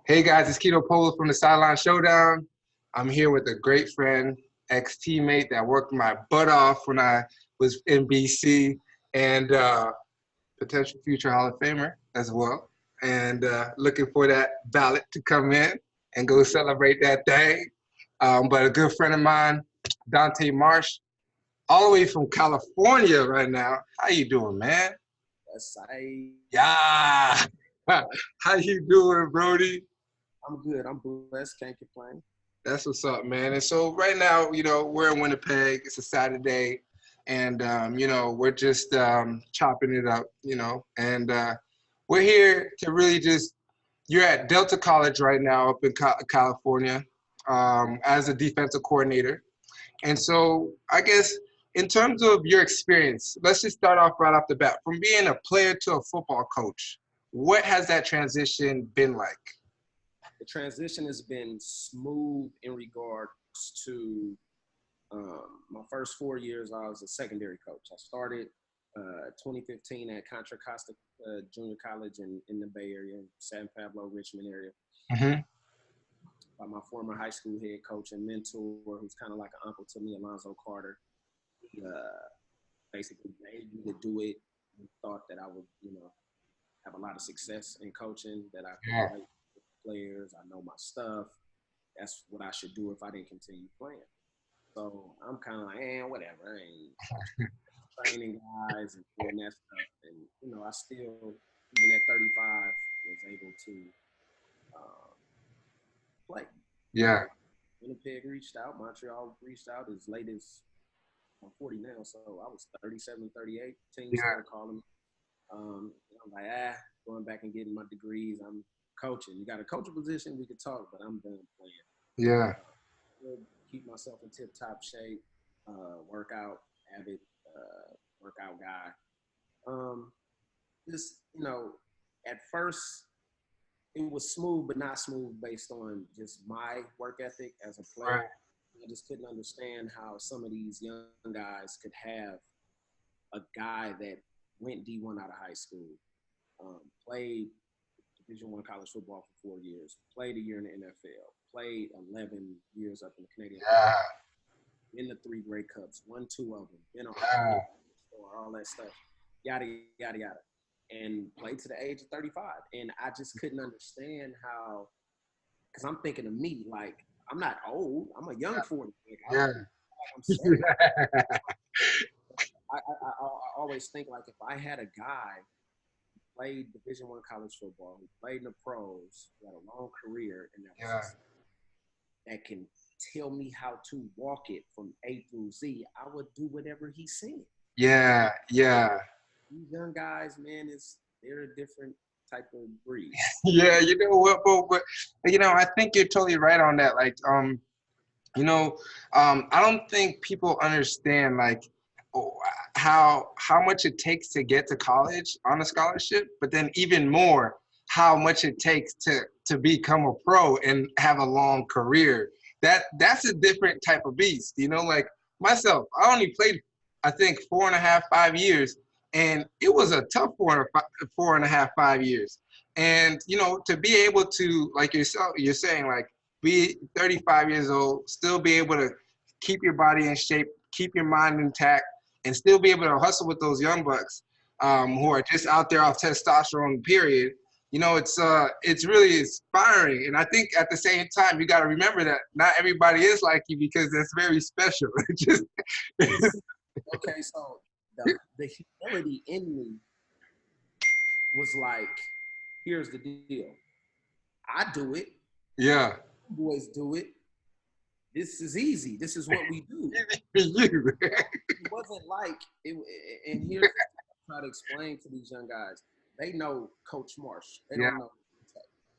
Hey guys, it's Kito Poblah from the Sideline Showdown. I'm here with a great friend, ex-teammate that worked my butt off when I was in BC, and potential future Hall of Famer as well. And looking for that ballot to come in and go celebrate that thing. But a good friend of mine, Dante Marsh, all the way from California right now. How you doing, man? Yes, I. Yeah. How you doing, Brody? I'm good. I'm blessed. Can't complain. That's what's up, man. And so right now, we're in Winnipeg. It's a Saturday, and we're just chopping it up, and we're here to really just. You're at Delta College right now, up in California, as a defensive coordinator. And so, I guess in terms of your experience, let's just start off right off the bat. From being a player to a football coach, what has that transition been like? The transition has been smooth in regards to my first 4 years. I was a secondary coach. I started 2015 at Contra Costa Junior College in the Bay Area, San Pablo, Richmond area. Mm-hmm. By my former high school head coach and mentor, who's kind of like an uncle to me, Alonzo Carter. He basically made me to do it and thought that I would, have a lot of success in coaching, that I could relate with players. I know my stuff. That's what I should do if I didn't continue playing. So I'm kind of like, whatever. I ain't training guys and doing that stuff. And, I still, even at 35, was able to play. Yeah. Winnipeg reached out. Montreal reached out as late as I'm 40 now. So I was 37, 38. Teams started calling me. I'm like, going back and getting my degrees. I'm coaching. You got a coaching position, we could talk, but I'm done playing. Yeah. Keep myself in tip-top shape, workout, avid workout guy. Just, at first it was smooth, but not smooth based on just my work ethic as a player. Right. I just couldn't understand how some of these young guys could have a guy that went D1 out of high school, played Division I college football for 4 years, played a year in the NFL, played 11 years up in the Canadian football, in the 3 Grey Cups, won 2 of them, been on all that stuff, yada, yada, yada, and played to the age of 35. And I just couldn't understand how, because I'm thinking of me, like, I'm not old. I'm a young 40. I'm 7. I always think, like, if I had a guy who played Division I college football, who played in the pros, who had a long career, and that can tell me how to walk it from A through Z, I would do whatever he said. Yeah. These young guys, man, they're a different type of breed. Yeah, you know what, but I think you're totally right on that. Like, I don't think people understand like how much it takes to get to college on a scholarship, but then even more how much it takes to become a pro and have a long career. That's a different type of beast. Like myself, I only played I think 4.5, 5 years, and it was a tough 4.5, 5 years. And to be able to, like you're saying, like, be 35 years old, still be able to keep your body in shape, keep your mind intact, and still be able to hustle with those young bucks who are just out there off testosterone, period. It's really inspiring. And I think at the same time, you got to remember that not everybody is like you, because that's very special. Okay, so the humility in me was like, here's the deal. I do it. Yeah. Boys do it. This is easy. This is what we do. You. It wasn't like it. And here's what I try to explain to these young guys. They know Coach Marsh. They don't know.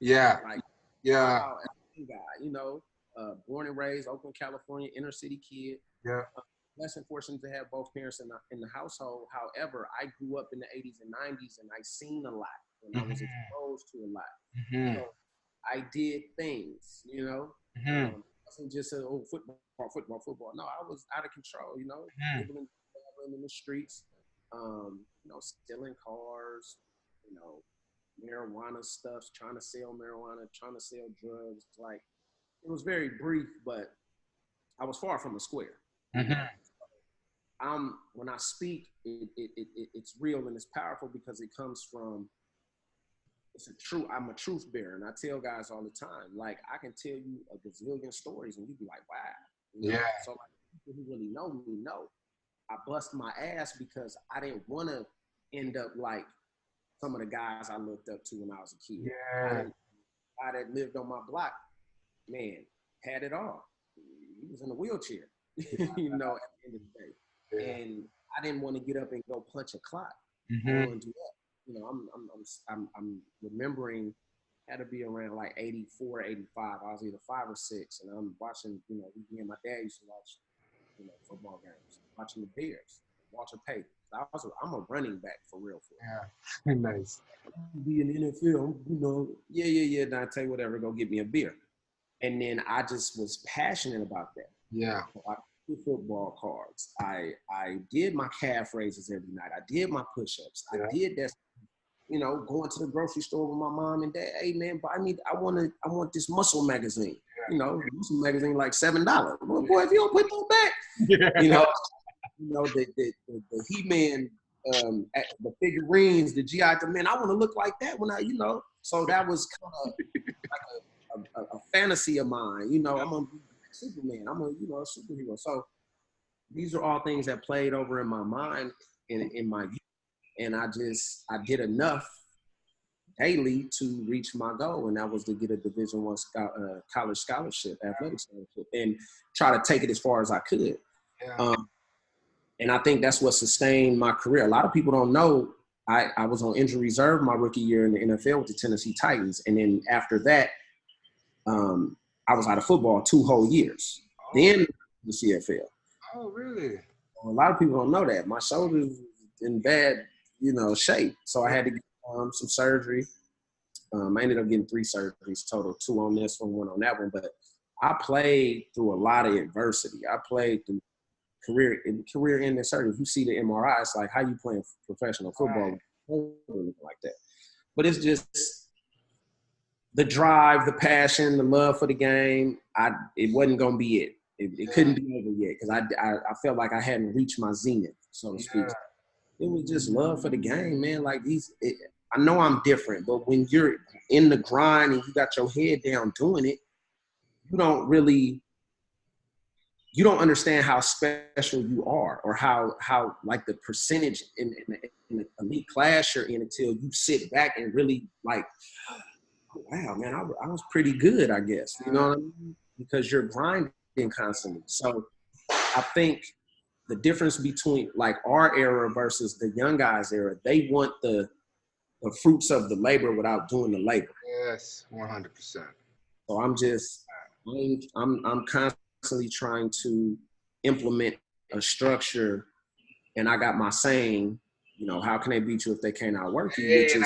Yeah. Like, yeah. wow, as a guy, born and raised Oakland, California, inner city kid. Yeah. Less fortunate to have both parents in the household. However, I grew up in the 80s and 90s, and I seen a lot, and I was exposed to a lot. So I did things, It wasn't just football. No, I was out of control, dribbling in the streets, stealing cars, marijuana stuff, trying to sell marijuana, trying to sell drugs. Like, it was very brief, but I was far from a square. Mm-hmm. When I speak, it's real and it's powerful because it comes from, I'm a truth bearer, and I tell guys all the time, like, I can tell you a gazillion stories, and you'd be like, wow, you know? Yeah. So like, people who really know me know I bust my ass because I didn't want to end up like some of the guys I looked up to when I was a kid. Yeah. I that lived on my block, man, had it all. He was in a wheelchair, you know, at the end of the day. Yeah. And I didn't want to get up and go punch a clock. I Mm-hmm. didn't want to do that. You know, I'm remembering, had to be around like 84, 85. I was either 5 or 6, and I'm watching. You know, me and my dad used to watch, you know, football games, watching the Bears, Walter Payton. I'm a running back for real. Yeah. Nice. Be in the NFL, you know. Yeah, Dante, whatever. Go get me a beer. And then I just was passionate about that. Yeah. So I did football cards. I did my calf raises every night. I did my push-ups. Yeah. I did that. You know, going to the grocery store with my mom and dad. Hey man, I want this muscle magazine. Yeah. You know, muscle magazine like $7. Well, boy, if you don't put that back, Yeah. you know, the He-Man, the figurines, the GI. Man, I want to look like that when I, you know. So that was kind of like a fantasy of mine. You know, I'm a Superman. I'm a superhero. So these are all things that played over in my mind in my youth, and I did enough daily to reach my goal, and that was to get a Division I college scholarship, athletic scholarship, and try to take it as far as I could. Yeah. And I think that's what sustained my career. A lot of people don't know I was on injury reserve my rookie year in the NFL with the Tennessee Titans, and then after that, I was out of football 2 whole years. Oh. Then the CFL. Oh, really? A lot of people don't know that. My shoulders in bad, you know, shape. So I had to get some surgery. I ended up getting 3 surgeries total, 2 on this one, 1 on that one. But I played through a lot of adversity. I played through career-ending surgery. If you see the MRI, it's like, how you playing professional football like that? But it's just the drive, the passion, the love for the game. It wasn't gonna be it. It couldn't be over yet because I felt like I hadn't reached my zenith, so to speak. It was just love for the game, man. Like I know I'm different, but when you're in the grind and you got your head down doing it, you don't understand how special you are or how like the percentage in the elite class you're in until you sit back and really like, wow, man, I was pretty good, I guess. You know what I mean? Because you're grinding constantly. So I think the difference between like our era versus the young guys era, they want the fruits of the labor without doing the labor. Yes, 100%. So I'm constantly trying to implement a structure, and I got my saying, you know, how can they beat you if they can't outwork you? Hey, and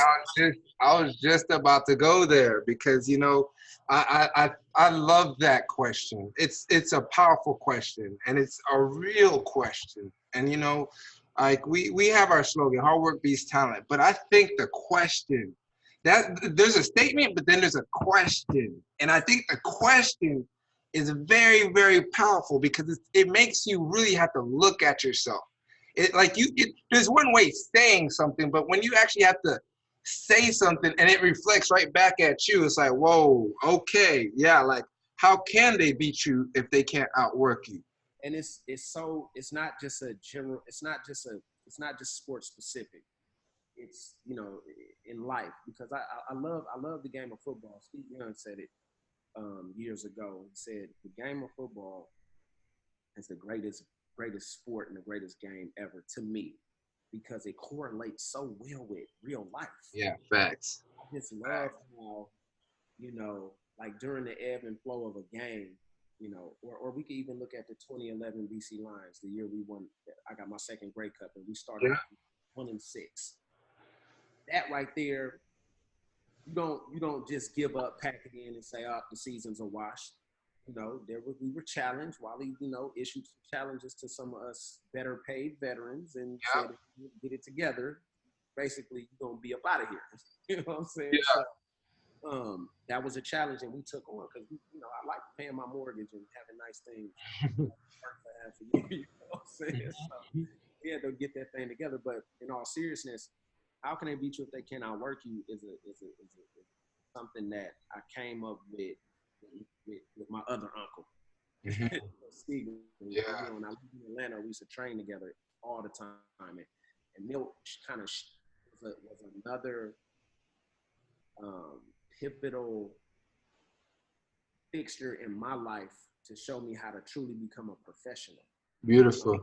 I was just about to go there because, you know, I love that question. It's a powerful question, and it's a real question. And, you know, like we have our slogan, hard work beats talent. But I think the question, that there's a statement, but then there's a question. And I think the question is very, very powerful because it makes you really have to look at yourself. There's one way saying something, but when you actually have to say something and it reflects right back at you, it's like, whoa, okay, yeah, like how can they beat you if they can't outwork you? And it's not just a general, it's not just sports specific. It's, you know, in life, because I love the game of football. Steve Young said it years ago. He said the game of football is the greatest sport and the greatest game ever to me because it correlates so well with real life. Yeah, facts. I just love how, you know, like during the ebb and flow of a game, you know, or we could even look at the 2011 BC Lions, the year we won. I got my second Grey Cup, and we started 1-6. That right there, you don't just give up, pack it in, and say, "Oh, the season's a wash." You know, we were challenged. Wally, you know, issued some challenges to some of us better paid veterans and said, "Get it together." basically you're gonna be up out of here. You know what I'm saying? Yeah. So that was a challenge and we took on because I like paying my mortgage and having nice things. You know what I'm saying? So we had to get that thing together. But in all seriousness, how can they beat you if they can't outwork you? Is something that I came up with my other uncle. Steve, Yeah. when I lived in Atlanta, we used to train together all the time, and Milt kind of was another pivotal fixture in my life to show me how to truly become a professional. Beautiful.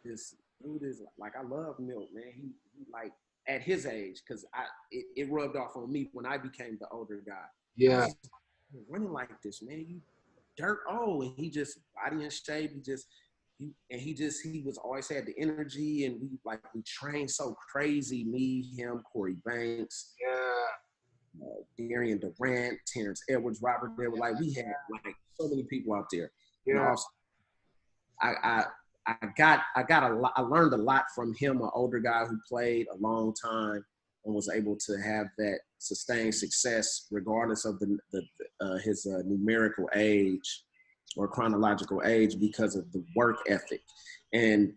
This dude is like, I love Milt, man. He like at his age, because it rubbed off on me when I became the older guy. Yeah. Running like this, man. You dirt old, and he just body in shape. He was always had the energy, and we trained so crazy. Me, him, Corey Banks, Darian Durant, Terrence Edwards, Robert. They were like, we had like so many people out there. Yeah. And also, I learned a lot from him, an older guy who played a long time and was able to have that sustained success regardless of his numerical age or chronological age because of the work ethic. And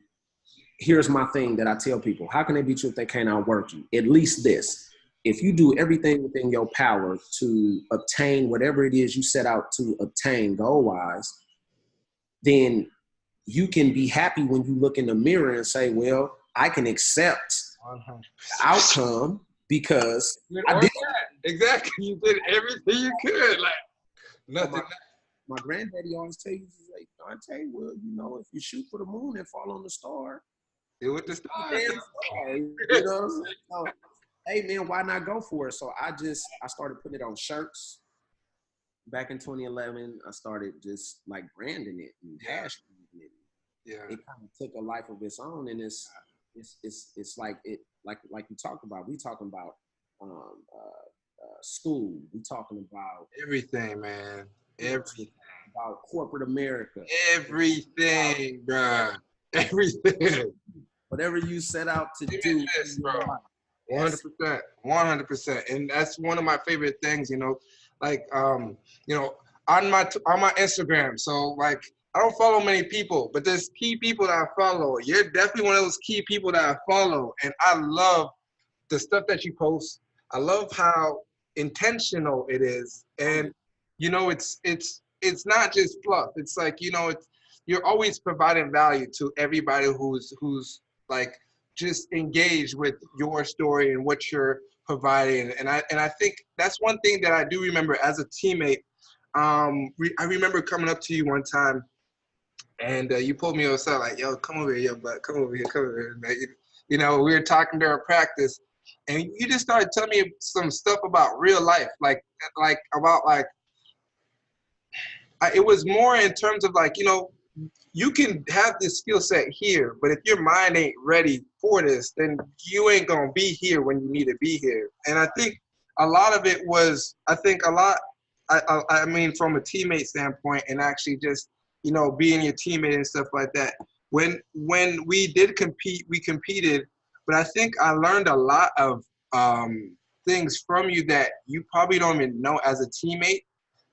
here's my thing that I tell people: how can they beat you if they can't outwork you? At least this: if you do everything within your power to obtain whatever it is you set out to obtain goal-wise, then you can be happy when you look in the mirror and say, well, I can accept the outcome because I did. Exactly. You did everything you could. Like, nothing. My granddaddy always tell you, he's like, Dante, well, if you shoot for the moon and fall on the star, do with the stars. You know what I'm saying? So, hey, man, why not go for it? So I started putting it on shirts. Back in 2011, I started just like branding it and hashtagging it. Yeah. It kind of took a life of its own, and it's like you talked about. We talking about school. We talking about everything, man. Everything about corporate America. Everything, bro. Everything. Whatever you set out to do, bro. 100%, 100%, and that's one of my favorite things. Like on my Instagram. So like, I don't follow many people, but there's key people that I follow. You're definitely one of those key people that I follow, and I love the stuff that you post. I love how intentional it is, and it's not just fluff. It's like you're always providing value to everybody who's like just engaged with your story and what you're providing. And I think that's one thing that I do remember as a teammate. I remember coming up to you one time, and you pulled me aside like, "Yo, come over here, yo, bud, come over here." We were talking during practice, and you just started telling me some stuff about real life, like about like. It was more in terms of like, you can have this skill set here, but if your mind ain't ready for this, then you ain't gonna be here when you need to be here. And I think a lot of it was, I mean, from a teammate standpoint, and actually just, being your teammate and stuff like that. When we did compete, we competed, but I think I learned a lot of things from you that you probably don't even know as a teammate,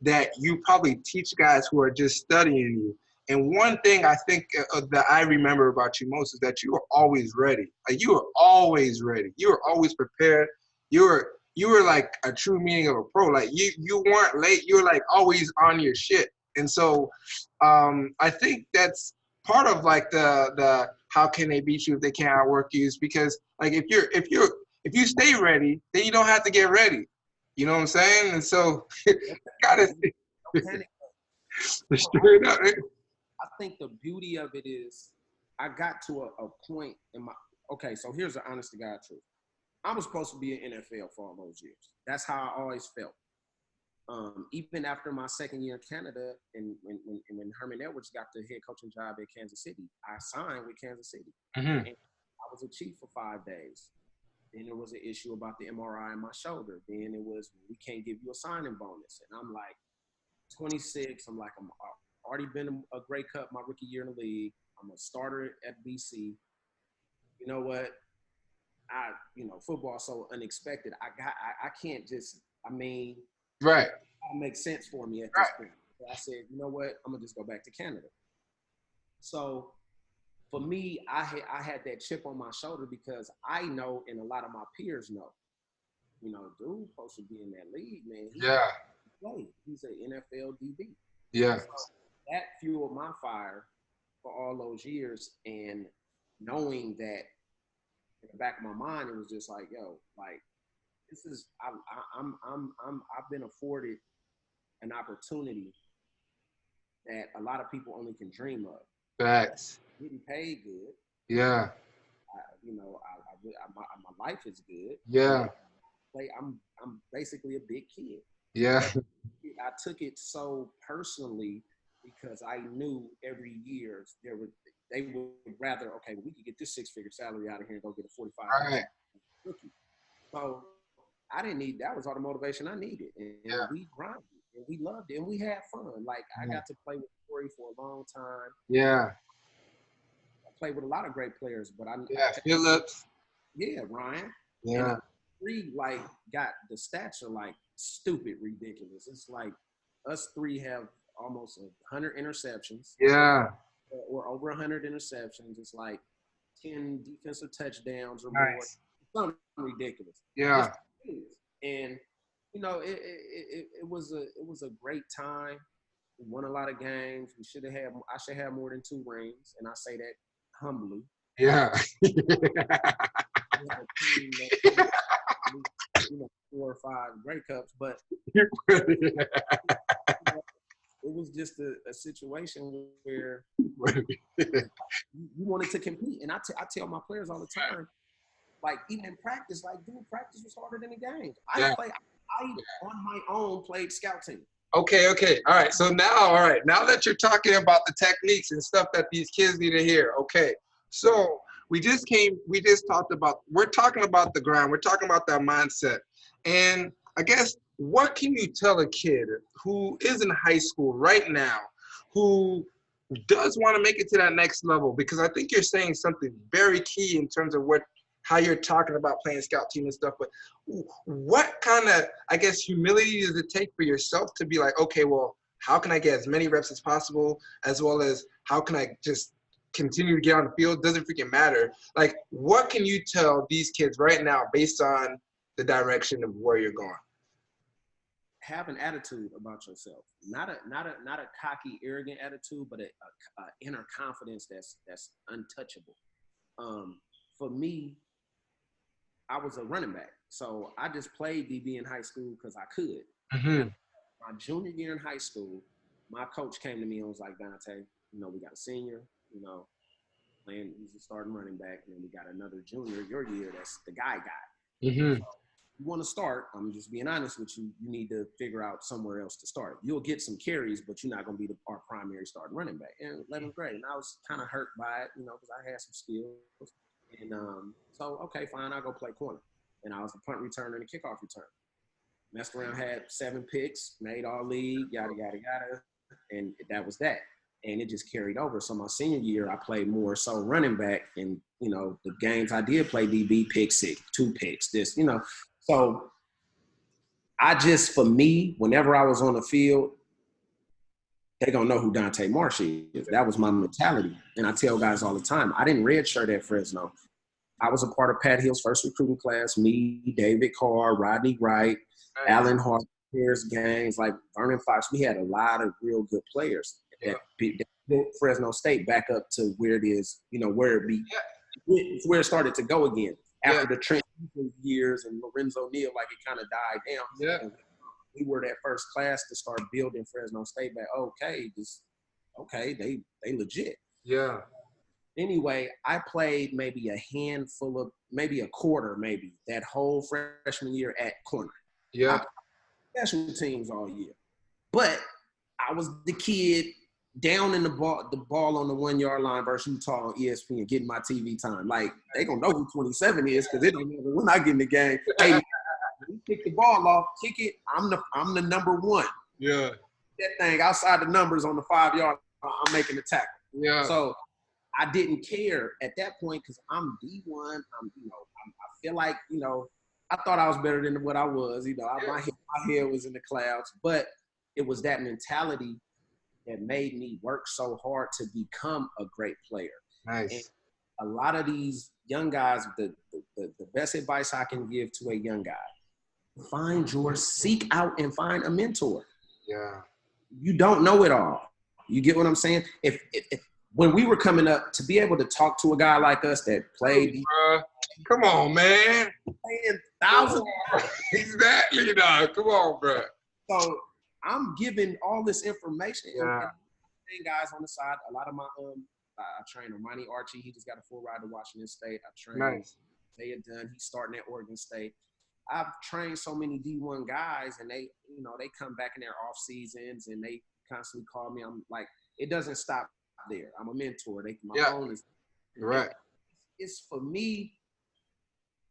that you probably teach guys who are just studying you. And one thing I think that I remember about you most is that you were always ready. Like, you were always ready. You were always prepared. You were like a true meaning of a pro. Like, you weren't late. You were like always on your shit. And so I think that's part of like the how can they beat you if they can't outwork you, is because like if you stay ready, then you don't have to get ready. You know what I'm saying? And so gotta straight up. I think the beauty of it is I got to a point in my so here's the honest to God truth. I was supposed to be in NFL for all those years. That's how I always felt. Even after my second year in Canada, and when Herman Edwards got the head coaching job at Kansas City, I signed with Kansas City. And I was a chief for 5 days. Then there was an issue about the MRI in my shoulder. Then it was, we can't give you a signing bonus. And I'm like 26. I'm already been a Grey Cup my rookie year in the league. I'm a starter at BC. You know what? football so unexpected. I can't just, I mean, Right. it makes sense for me at this Right. point. So I said, you know what? I'm gonna just go back to Canada. So for me, I had that chip on my shoulder because I know, and a lot of my peers know, dude supposed to be in that league, man. He Yeah. played. He's an NFL DB. Yeah. So that fueled my fire for all those years, and knowing that in the back of my mind, it was just like, yo, like this is I've been afforded an opportunity that a lot of people only can dream of. Facts. Getting paid good. Yeah. My life is good. Yeah. I'm basically a big kid. Yeah. But I took it so personally because I knew every year they would rather, okay, we could get this 6-figure salary out of here and go get a 45 All right. rookie. So I didn't need, that was all the motivation I needed. And Yeah. we grinded and we loved it and we had fun. Like I got to play with Corey for a long time. Yeah. I played with a lot of great players, but Phillips. Yeah, Ryan. Yeah. And three got the stats are like stupid ridiculous. It's like us three have almost 100 interceptions. Yeah. Or over 100 interceptions. It's like 10 defensive touchdowns or nice. more. Something ridiculous. Yeah. And it was a great time. We won a lot of games. I should have more than 2 rings, and I say that humbly. Yeah. 4 or 5 Grey Cups, but it was just a situation where you wanted to compete. And I tell my players all the time, like even in practice, like dude, practice was harder than the games. I on my own played scout team. Okay. All right. So now that you're talking about the techniques and stuff that these kids need to hear. Okay. So we're talking about the grind. We're talking about that mindset. And I guess, what can you tell a kid who is in high school right now, who does want to make it to that next level? Because I think you're saying something very key in terms of how you're talking about playing scout team and stuff. But what kind of, I guess, humility does it take for yourself to be like, okay, well, how can I get as many reps as possible, as well as how can I just continue to get on the field? Doesn't freaking matter. Like, what can you tell these kids right now based on the direction of where you're going? Have an attitude about yourself, not a cocky, arrogant attitude, but a inner confidence that's untouchable. For me, I was a running back, so I just played DB in high school because I could. Mm-hmm. My junior year in high school, my coach came to me and was like, Dante, we got a senior, playing, he's a starting running back, and then we got another junior your year that's the guy. Mm-hmm. So you want to start, I'm just being honest with you, you need to figure out somewhere else to start. You'll get some carries, but you're not going to be our primary starting running back. And 11th grade, and I was kind of hurt by it, because I had some skills. And so, okay, fine, I'll go play corner. And I was a punt returner and a kickoff return. Messed around, had 7 picks, made all league, yada, yada, yada. And that was that. And it just carried over. So my senior year, I played more so running back. And, the games I did play DB, pick 6, 2 picks, this, So for me, whenever I was on the field, they're going to know who Dante Marsh is. That was my mentality. And I tell guys all the time, I didn't redshirt at Fresno. I was a part of Pat Hill's first recruiting class, me, David Carr, Rodney Wright, Alan Hart, Gaines, like Vernon Fox. We had a lot of real good players that built Fresno State back up to where it is, where it started to go again. After the transition years and Lorenzo Neal, like it kind of died down. Yeah. We were that first class to start building Fresno State back. They legit. Yeah. Anyway, I played maybe maybe a quarter, that whole freshman year at corner. Yeah. I played special teams all year. But I was the kid down in the ball on the 1-yard line versus Utah on ESPN getting my TV time. Like, they going to know who 27 is because they don't know when I get in the game. Hey, you kick the ball off, kick it, I'm the number 1. Yeah. That thing outside the numbers on the 5-yard line, I'm making the tackle. Yeah. So I didn't care at that point because I'm D1. I feel like, I thought I was better than what I was. My head was in the clouds, but it was that mentality that made me work so hard to become a great player. Nice. And a lot of these young guys, the best advice I can give to a young guy, seek out and find a mentor. Yeah. You don't know it all. You get what I'm saying? If when we were coming up, to be able to talk to a guy like us that played, come on, man, playing thousands, exactly, dog. Come on, bro. So I'm giving all this information. Yeah. And guys on the side, a lot of my I trained Armani Archie. He just got a full ride to Washington State. I trained Isaiah Dunn. He's starting at Oregon State. I've trained so many D1 guys, and they come back in their off seasons, and they constantly call me. I'm like, it doesn't stop there. I'm a mentor. My phone is right. It's for me.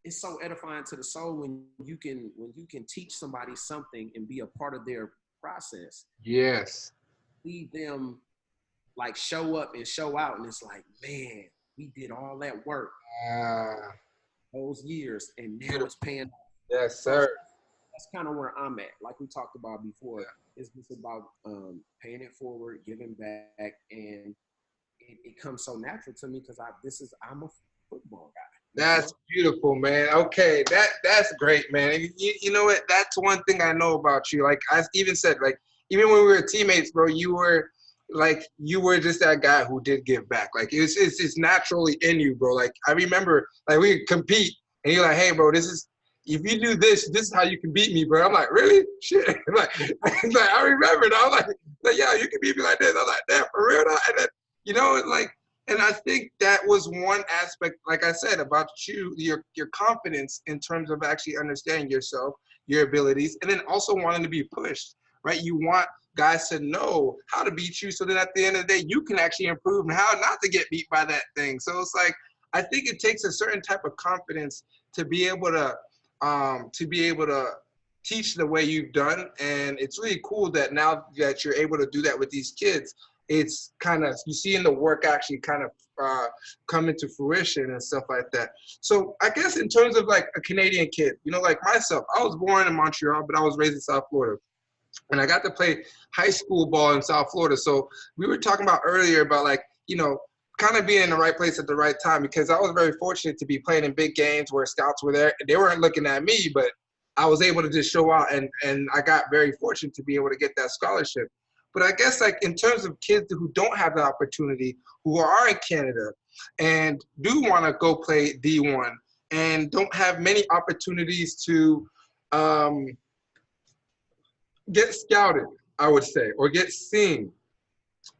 It's so edifying to the soul when you can teach somebody something and be a part of their process. Yes. Leave them like show up and show out, and it's like, man, we did all that work those years, and now it's paying off. Yes, sir. That's kind of where I'm at. Like we talked about before, it's just about paying it forward, giving back, and it comes so natural to me because I'm a football guy. That's beautiful, man. Okay, that's great, man. You know what? That's one thing I know about you. Like I even said, like even when we were teammates, bro, you were just that guy who did give back. Like it's naturally in you, bro. Like I remember, like we compete, and you're like, hey, bro, if you do this is how you can beat me, bro. I'm like, really? Shit. like I remember, I was like, yeah, you can beat me like this. I'm like, damn, for real? And then, and I think that was one aspect, like I said, about you, your confidence in terms of actually understanding yourself, your abilities, and then also wanting to be pushed, right? You want guys to know how to beat you so that at the end of the day, you can actually improve and how not to get beat by that thing. So it's like, I think it takes a certain type of confidence to be able to teach the way you've done. And it's really cool that now that you're able to do that with these kids, it's kind of, you see in the work actually kind of come into fruition and stuff like that. So I guess in terms of like a Canadian kid, like myself, I was born in Montreal, but I was raised in South Florida. And I got to play high school ball in South Florida. So we were talking about earlier about kind of being in the right place at the right time, because I was very fortunate to be playing in big games where scouts were there. They weren't looking at me, but I was able to just show out, and I got very fortunate to be able to get that scholarship. But I guess like in terms of kids who don't have the opportunity, who are in Canada and do want to go play D1 and don't have many opportunities to get scouted, I would say, or get seen.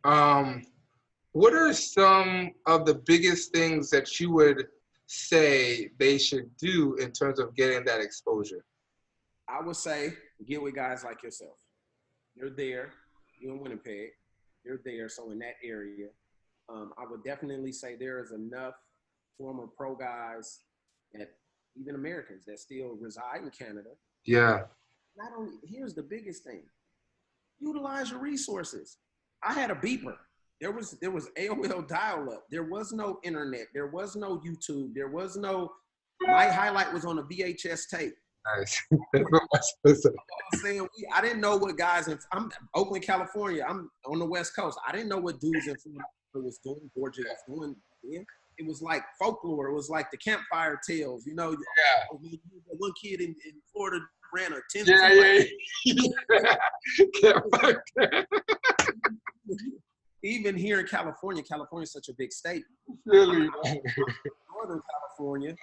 What are some of the biggest things that you would say they should do in terms of getting that exposure? I would say get with guys like yourself. You're there. You're in Winnipeg. You're there. So in that area, I would definitely say there is enough former pro guys, that even Americans that still reside in Canada. Yeah. Not only, here's the biggest thing. Utilize your resources. I had a beeper. There was AOL dial-up. There was no internet. There was no YouTube. There was no, my highlight was on a VHS tape. Nice. That's what I'm saying. I didn't know what guys I'm Oakland, California. I'm on the West Coast. I didn't know what dudes in Florida was doing, Georgia was doing. It was like folklore. It was like the campfire tales. Yeah. One kid in Florida ran a 10. Even here in California is such a big state. Really? Northern California,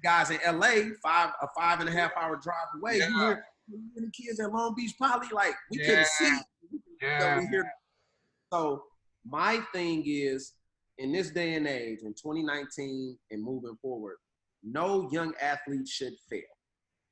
guys in LA, a 5.5 hour drive away. Yeah. You hear the kids at Long Beach Poly, like we couldn't see. We hear. So my thing is, in this day and age, in 2019 and moving forward, no young athlete should fail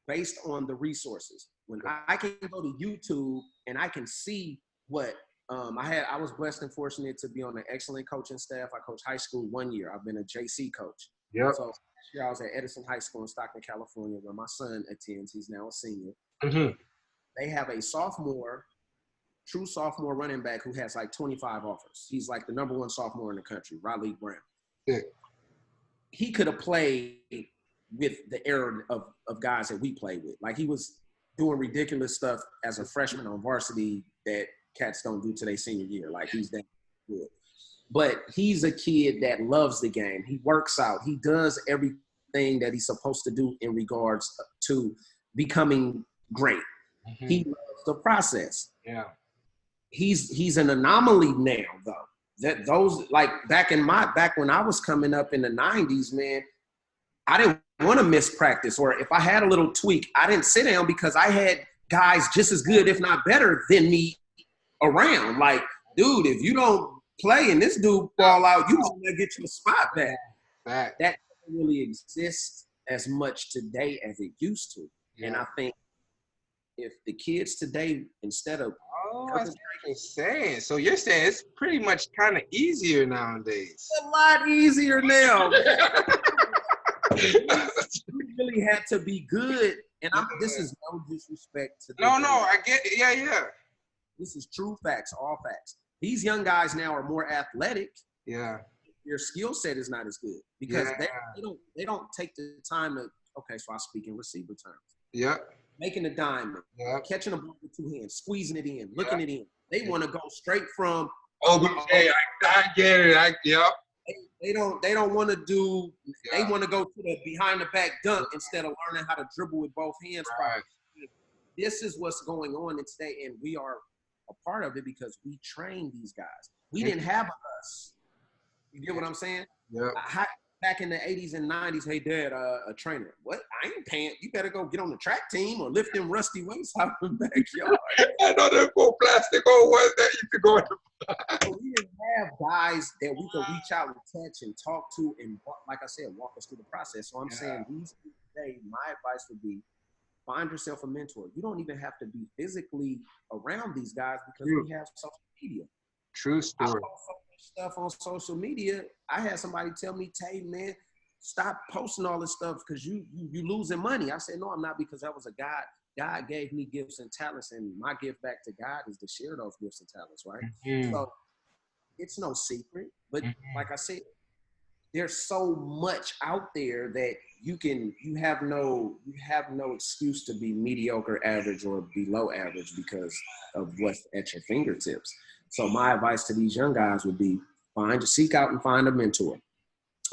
based on the resources. When I can go to YouTube and I can see what I was blessed and fortunate to be on an excellent coaching staff. I coached high school 1 year. I've been a JC coach. Yep. So last year I was at Edison High School in Stockton, California, where my son attends. He's now a senior. Mm-hmm. They have a true sophomore running back who has like 25 offers. He's like the number one sophomore in the country, Riley Brown. Yeah. He could have played with the era of guys that we played with. Like he was doing ridiculous stuff as a freshman on varsity that cats don't do to their senior year. Like he's that good. But he's a kid that loves the game. He works out. He does everything that he's supposed to do in regards to becoming great. Mm-hmm. He loves the process. Yeah. He's an anomaly now, though. That those like back when I was coming up in the 90s, man, I didn't want to miss practice, or if I had a little tweak, I didn't sit down because I had guys just as good, if not better, than me around. Like, dude, if you don't play and this dude fall out, you gonna get your spot back. That doesn't really exist as much today as it used to. Yeah. And I think if the kids today, instead of I see what you're saying. So you're saying it's pretty much kind of easier nowadays. It's a lot easier now. You really had to be good, and this is no disrespect to no, I get it. Yeah. This is true facts, all facts. These young guys now are more athletic. Yeah. Their skill set is not as good because they don't take the time to. Okay, so I speak in receiver terms. Yeah. Making a diamond, catching a ball with two hands, squeezing it in, looking it in. They want to go straight from. Okay, I get it. They don't want to do. They want to go to the behind the back dunk instead of learning how to dribble with both hands. Right. This is what's going on in today, and we are a part of it because we train these guys. We didn't have us. You get what I'm saying? Yeah. Back in the 80s and 90s, hey, Dad, a trainer. What? I ain't paying. You better go get on the track team or lift them rusty weights out in the backyard. I know them full plastic old ones that you could go in the So we didn't have guys that we could reach out and touch and talk to and, like I said, walk us through the process. So I'm saying these today, my advice would be find yourself a mentor. You don't even have to be physically around these guys because we have social media. True story. Stuff on social media. I had somebody tell me, Tay, man, stop posting all this stuff because you losing money. I said, no, I'm not, because that was a God. God gave me gifts and talents, and my gift back to God is to share those gifts and talents, right? Mm-hmm. So it's no secret. But like I said, there's so much out there that you have no excuse to be mediocre, average, or below average because of what's at your fingertips. So my advice to these young guys would be seek out and find a mentor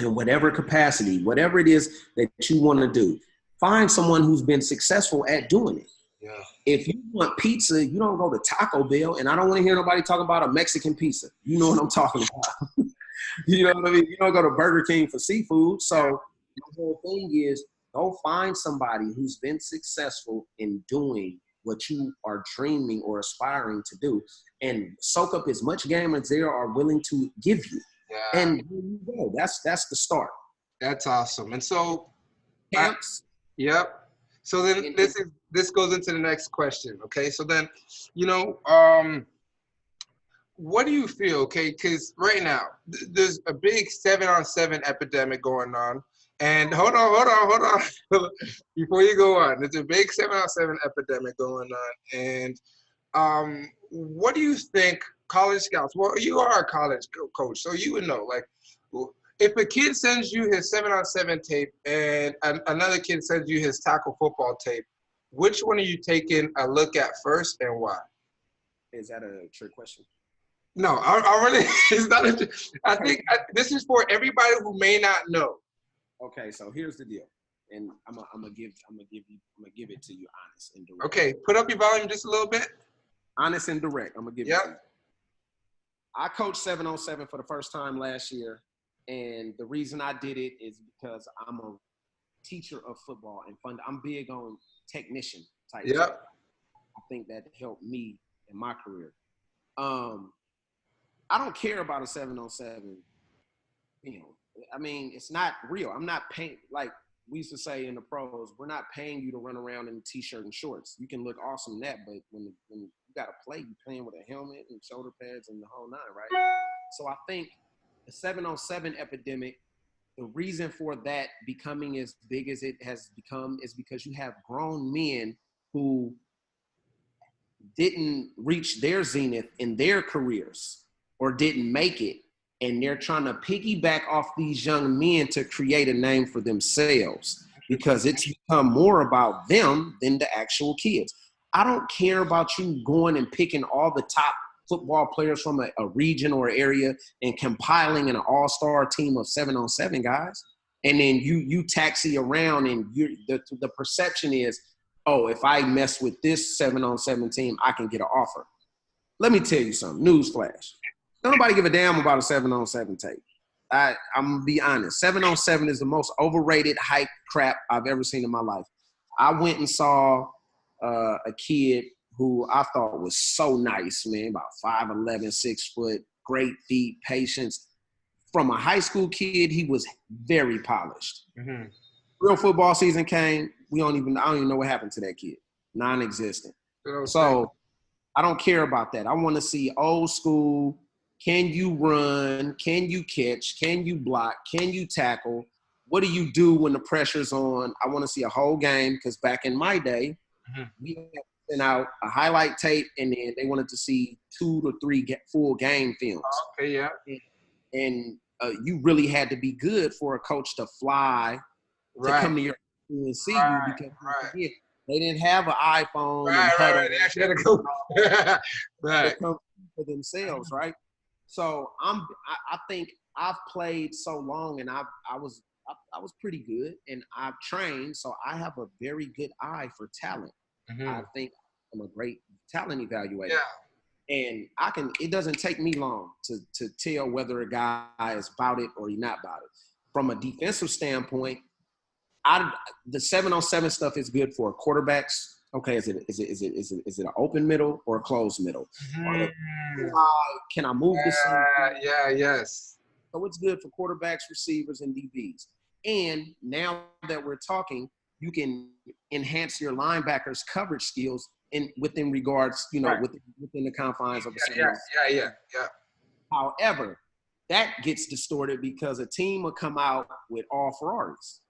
in whatever capacity, whatever it is that you want to do. Find someone who's been successful at doing it. Yeah. If you want pizza, you don't go to Taco Bell, and I don't want to hear nobody talking about a Mexican pizza. You know what I'm talking about. You know what I mean? You don't go to Burger King for seafood. So the whole thing is go find somebody who's been successful in doing what you are dreaming or aspiring to do, and soak up as much game as they are willing to give you. Yeah. And there you go. That's the start. That's awesome. And so camps. Yep. So then this goes into the next question. Okay. So then, what do you feel? Okay. Because right now there's a big 7-on-7 epidemic going on. And hold on. Before you go on, there's a big 7-on-7 epidemic going on. And what do you think college scouts, well, you are a college coach, so you would know, like, if a kid sends you his 7-on-7 tape and another kid sends you his tackle football tape, which one are you taking a look at first and why? Is that a trick question? No, I really, it's not a trick. I think this is for everybody who may not know. Okay, so here's the deal, and I'm gonna give it to you honest and direct. Okay, put up your volume just a little bit. Honest and direct. I'm gonna give it to you. I coached 7-on-7 for the first time last year, and the reason I did it is because I'm a teacher of football and fun. I'm big on technician type. Yep. Stuff. I think that helped me in my career. I don't care about a 7-on-7. I mean, it's not real. I'm not paying, like we used to say in the pros, we're not paying you to run around in a T-shirt and shorts. You can look awesome in that, but when you got to play, you're playing with a helmet and shoulder pads and the whole nine, right? So I think the 7-on-7 epidemic, the reason for that becoming as big as it has become is because you have grown men who didn't reach their zenith in their careers or didn't make it. And they're trying to piggyback off these young men to create a name for themselves. because it's become more about them than the actual kids. I don't care about you going and picking all the top football players from a region or area and compiling an all-star team of 7-on-7 guys. And then you taxi around and the perception is, oh, if I mess with this 7-on-7 team, I can get an offer. Let me tell you something. Newsflash. Don't nobody give a damn about a 7-on-7 tape. I'm going to be honest. 7-on-7 is the most overrated hype crap I've ever seen in my life. I went and saw a kid who I thought was so nice, man, about 5'11", 6 foot, great feet, patience. From a high school kid, he was very polished. Mm-hmm. Real football season came. I don't even know what happened to that kid. Non-existent. So I don't care about that. I want to see old school. Can you run? Can you catch? Can you block? Can you tackle? What do you do when the pressure's on? I want to see a whole game because back in my day, we had sent out a highlight tape and then they wanted to see 2 to 3 full game films. Okay, yeah. And you really had to be good for a coach to fly to come to your school and see you because they didn't have an iPhone. Right. They actually had to go. Right. Come for themselves, right? So I think I've played so long and I was pretty good and I've trained, so I have a very good eye for talent. Mm-hmm. I think I'm a great talent evaluator. Yeah. And it doesn't take me long to tell whether a guy is about it or he's not about it. From a defensive standpoint, the 7-on-7 stuff is good for quarterbacks. Okay, is it an open middle or a closed middle? Mm-hmm. Can I move this? Yes. So it's good for quarterbacks, receivers, and DBs. And now that we're talking, you can enhance your linebackers' coverage skills within regards, within the confines of the same. Yeah. However, that gets distorted because a team will come out with all Ferraris.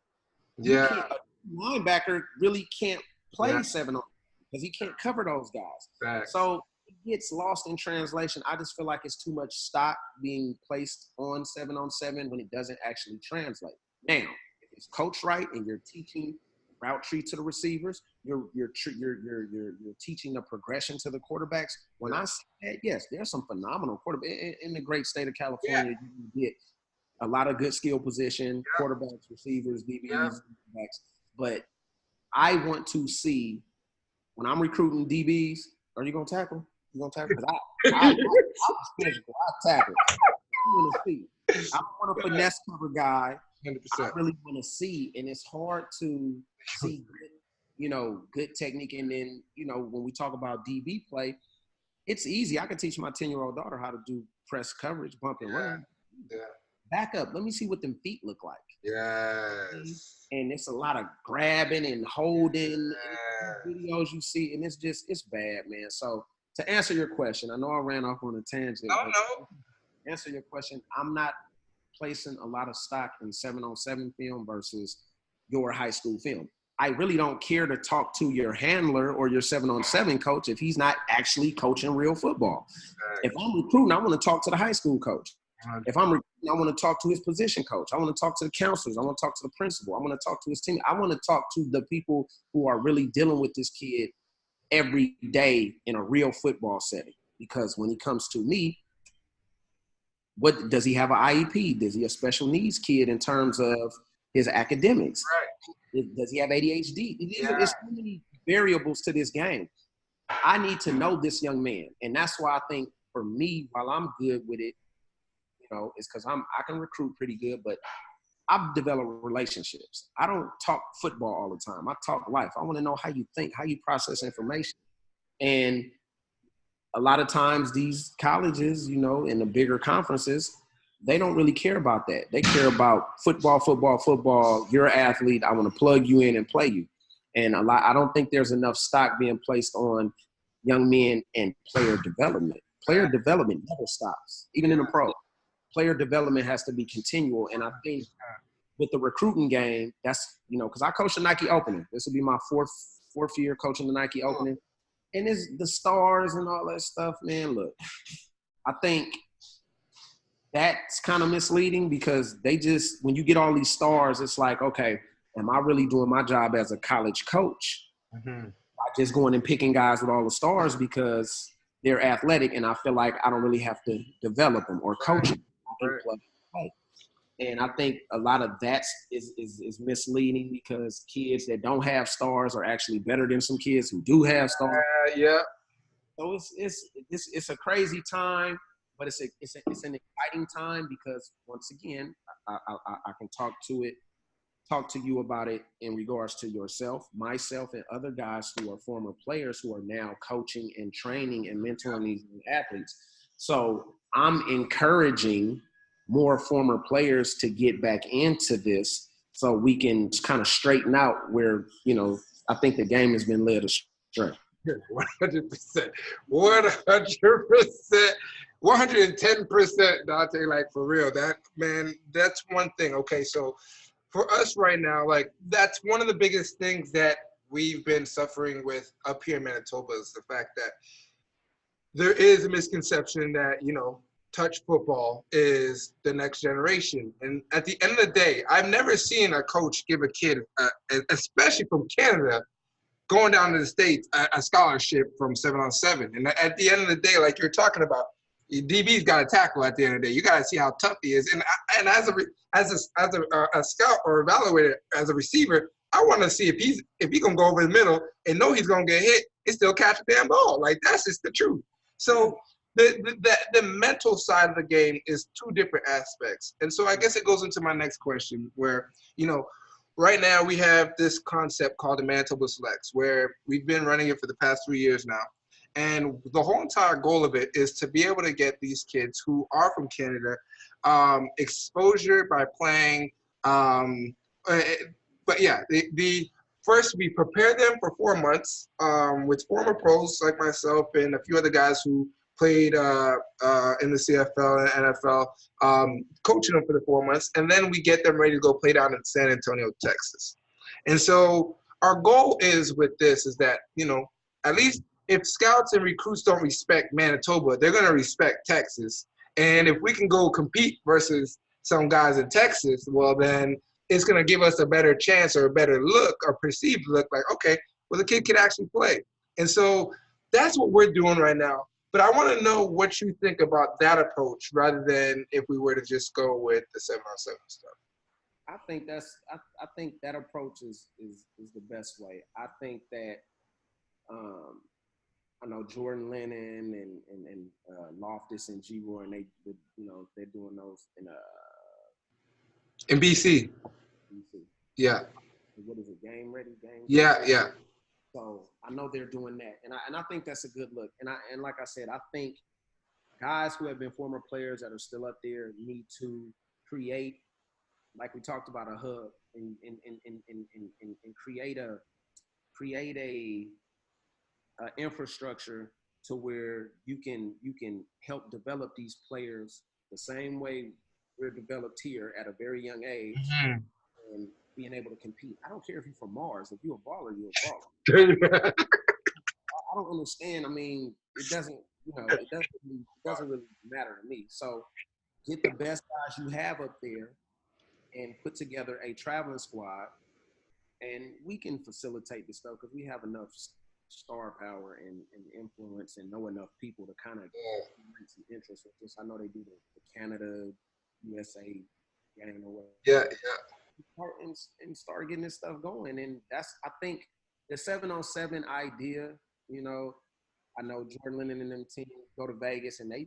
Yeah. A linebacker really can't play 7-on because he can't cover those guys. Facts. So it gets lost in translation. I just feel like it's too much stock being placed on 7-on-7 when it doesn't actually translate. Now, if it's coached right and you're teaching route tree to the receivers, you're teaching the progression to the quarterbacks. When I say that, yes, there's some phenomenal quarterbacks in the great state of California. You can get a lot of good skill position, quarterbacks, receivers, DBs, backs. But I want to see, when I'm recruiting DBs, are you going to tackle? You going to tackle? Because I'm physical. I tackle. I want to see. I want a finesse cover guy. 100%. I really want to see, and it's hard to see good technique. And then, when we talk about DB play, it's easy. I can teach my 10-year-old daughter how to do press coverage, bump and run. Yeah. Back up. Let me see what them feet look like. Yes. And it's a lot of grabbing and holding videos you see, and it's bad, man. So to answer your question, I know I ran off on a tangent. No. Answer your question, I'm not placing a lot of stock in 7-on-7 film versus your high school film. I really don't care to talk to your handler or your 7-on-7 coach if he's not actually coaching real football. If I'm recruiting, I want to talk to the high school coach. If I'm recruiting, I want to talk to his position coach. I want to talk to the counselors. I want to talk to the principal. I want to talk to his team. I want to talk to the people who are really dealing with this kid every day in a real football setting. Because when he comes to me, what does he have an IEP? Does he a special needs kid in terms of his academics? Right. Does he have ADHD? There's so many variables to this game. I need to know this young man. And that's why I think for me, while I'm good with it, it's because I can recruit pretty good, but I've developed relationships. I don't talk football all the time. I talk life. I want to know how you think, how you process information. And a lot of times these colleges, in the bigger conferences, they don't really care about that. They care about football. You're an athlete. I want to plug you in and play you. And I don't think there's enough stock being placed on young men and player development. Player development never stops, even in the pro. Player development has to be continual. And I think with the recruiting game, that's, because I coach the Nike Opening. This will be my fourth year coaching the Nike Opening. And it's the stars and all that stuff, man. Look, I think that's kind of misleading because when you get all these stars, it's like, okay, am I really doing my job as a college coach? Mm-hmm. By just going and picking guys with all the stars because they're athletic and I feel like I don't really have to develop them or coach them. I can plug and play. And I think a lot of that is misleading because kids that don't have stars are actually better than some kids who do have stars. Yeah. So it's a crazy time, but it's an exciting time because once again, I can talk to you about it in regards to yourself, myself, and other guys who are former players who are now coaching and training and mentoring these athletes. So I'm encouraging more former players to get back into this so we can kind of straighten out where, I think the game has been led astray. 100%. 100%. 110%, Dante, like for real. That, man, that's one thing. Okay, so for us right now, like that's one of the biggest things that we've been suffering with up here in Manitoba is the fact that there is a misconception that, touch football is the next generation. And at the end of the day, I've never seen a coach give a kid, especially from Canada, going down to the States, a scholarship from 7-on-7. And at the end of the day, like you're talking about, DB's got to tackle at the end of the day. You got to see how tough he is. And as a scout or evaluator, as a receiver, I want to see if he gonna go over the middle and know he's gonna get hit and still catch a damn ball. Like that's just the truth. So the mental side of the game is two different aspects. And so I guess it goes into my next question where, right now we have this concept called the Manitoba Selects where we've been running it for the past 3 years now. And the whole entire goal of it is to be able to get these kids who are from Canada exposure by playing. But yeah, first we prepare them for 4 months with former pros like myself and a few other guys who played in the CFL and NFL, coaching them for the 4 months. And then we get them ready to go play down in San Antonio, Texas. And so our goal is with this is that, at least if scouts and recruits don't respect Manitoba, they're going to respect Texas. And if we can go compete versus some guys in Texas, well, then it's going to give us a better chance or a better look or perceived look like, okay, well, the kid can actually play. And so that's what we're doing right now. But I want to know what you think about that approach rather than if we were to just go with the 7-on-7 stuff. I think that approach is the best way. I think that I know Jordan Lennon and Loftus and G. Roy, and they're doing those in BC. Yeah. What is it? Game ready? Yeah. So I know they're doing that, and I think that's a good look. And like I said, I think guys who have been former players that are still up there need to create, like we talked about, a hub and create a infrastructure to where you can help develop these players the same way we're developed here at a very young age, and being able to compete. I don't care if you're from Mars. If you're a baller, you're a baller. I don't understand. I mean, it doesn't really matter to me. So get the best guys you have up there and put together a traveling squad, and we can facilitate this stuff because we have enough star power and influence and know enough people to kind of bring some interest with this. I know they do the Canada, USA game or whatever. Yeah. And start getting this stuff going. And that's, I think, the 7-on-7 idea, I know Jordan Lennon and them team go to Vegas and they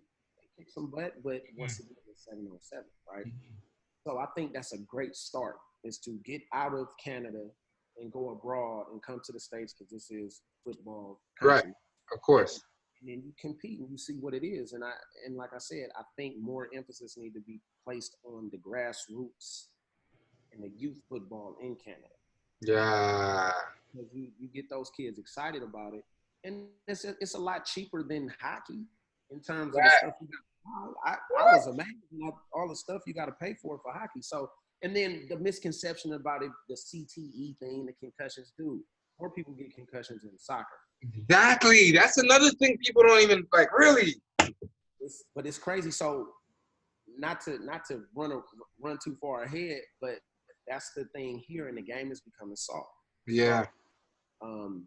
kick some butt, but once again, it's 7-on-7, right? So I think that's a great start, is to get out of Canada and go abroad and come to the States because this is football country. Right, of course. And then you compete and you see what it is. And like I said, I think more emphasis need to be placed on the grassroots and the youth football in Canada. Yeah. Because you get those kids excited about it. And it's a lot cheaper than hockey in terms of the stuff you got. I was amazed at all the stuff you got to pay for hockey. So, and then the misconception about it, the CTE thing, the concussions, dude. More people get concussions in soccer. Exactly. That's another thing people don't even like. Really. But it's crazy. So, not to run too far ahead, but that's the thing here, and the game is becoming soft. Yeah.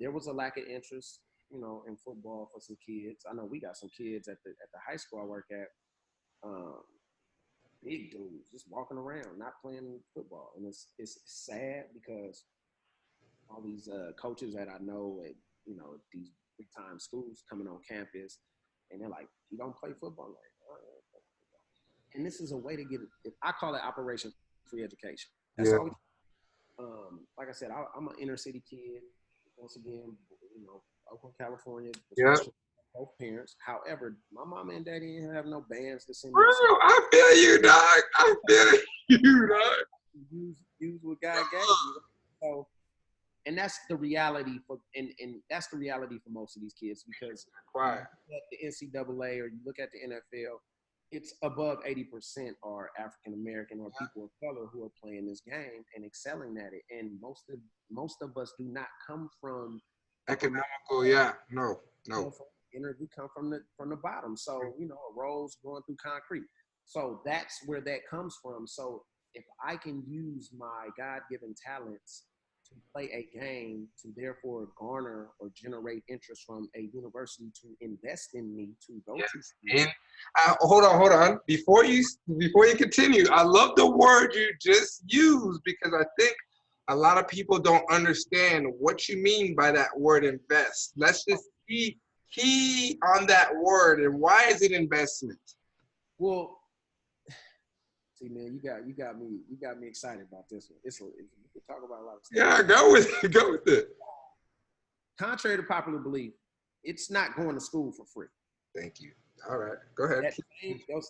There was a lack of interest, in football for some kids. I know we got some kids at the high school I work at, big dudes just walking around, not playing football, and it's sad because all these coaches that I know at these big time schools coming on campus, and they're like, "You don't play football?" I'm like, "Oh, yeah, I play football." And this is a way to get it. I call it Operation Free Education. That's all. Like I said, I'm an inner city kid. Once again, Oakland, California. Yeah. Both parents. However, my mom and daddy didn't have no bands to send me. Bro, I feel you, dog. I feel you, dog. Use what God gave you. So, and that's the reality for, and that's the reality for most of these kids, because Right. you look at the NCAA or you look at the NFL, it's above 80% are African American or people of color who are playing this game and excelling at it. And most of us do not come from Economical, yeah. No. We come from the bottom. So, a rose growing through concrete. So that's where that comes from. So if I can use my God-given talents to play a game to therefore garner or generate interest from a university to invest in me to go to school. And hold on. Before you continue, I love the word you just used, because I think a lot of people don't understand what you mean by that word invest. Let's just key on that word, and why is it investment? Well, see, man, you got me excited about this one. We could talk about a lot of stuff. Yeah, go with it. Contrary to popular belief, it's not going to school for free. Thank you. All right, go ahead.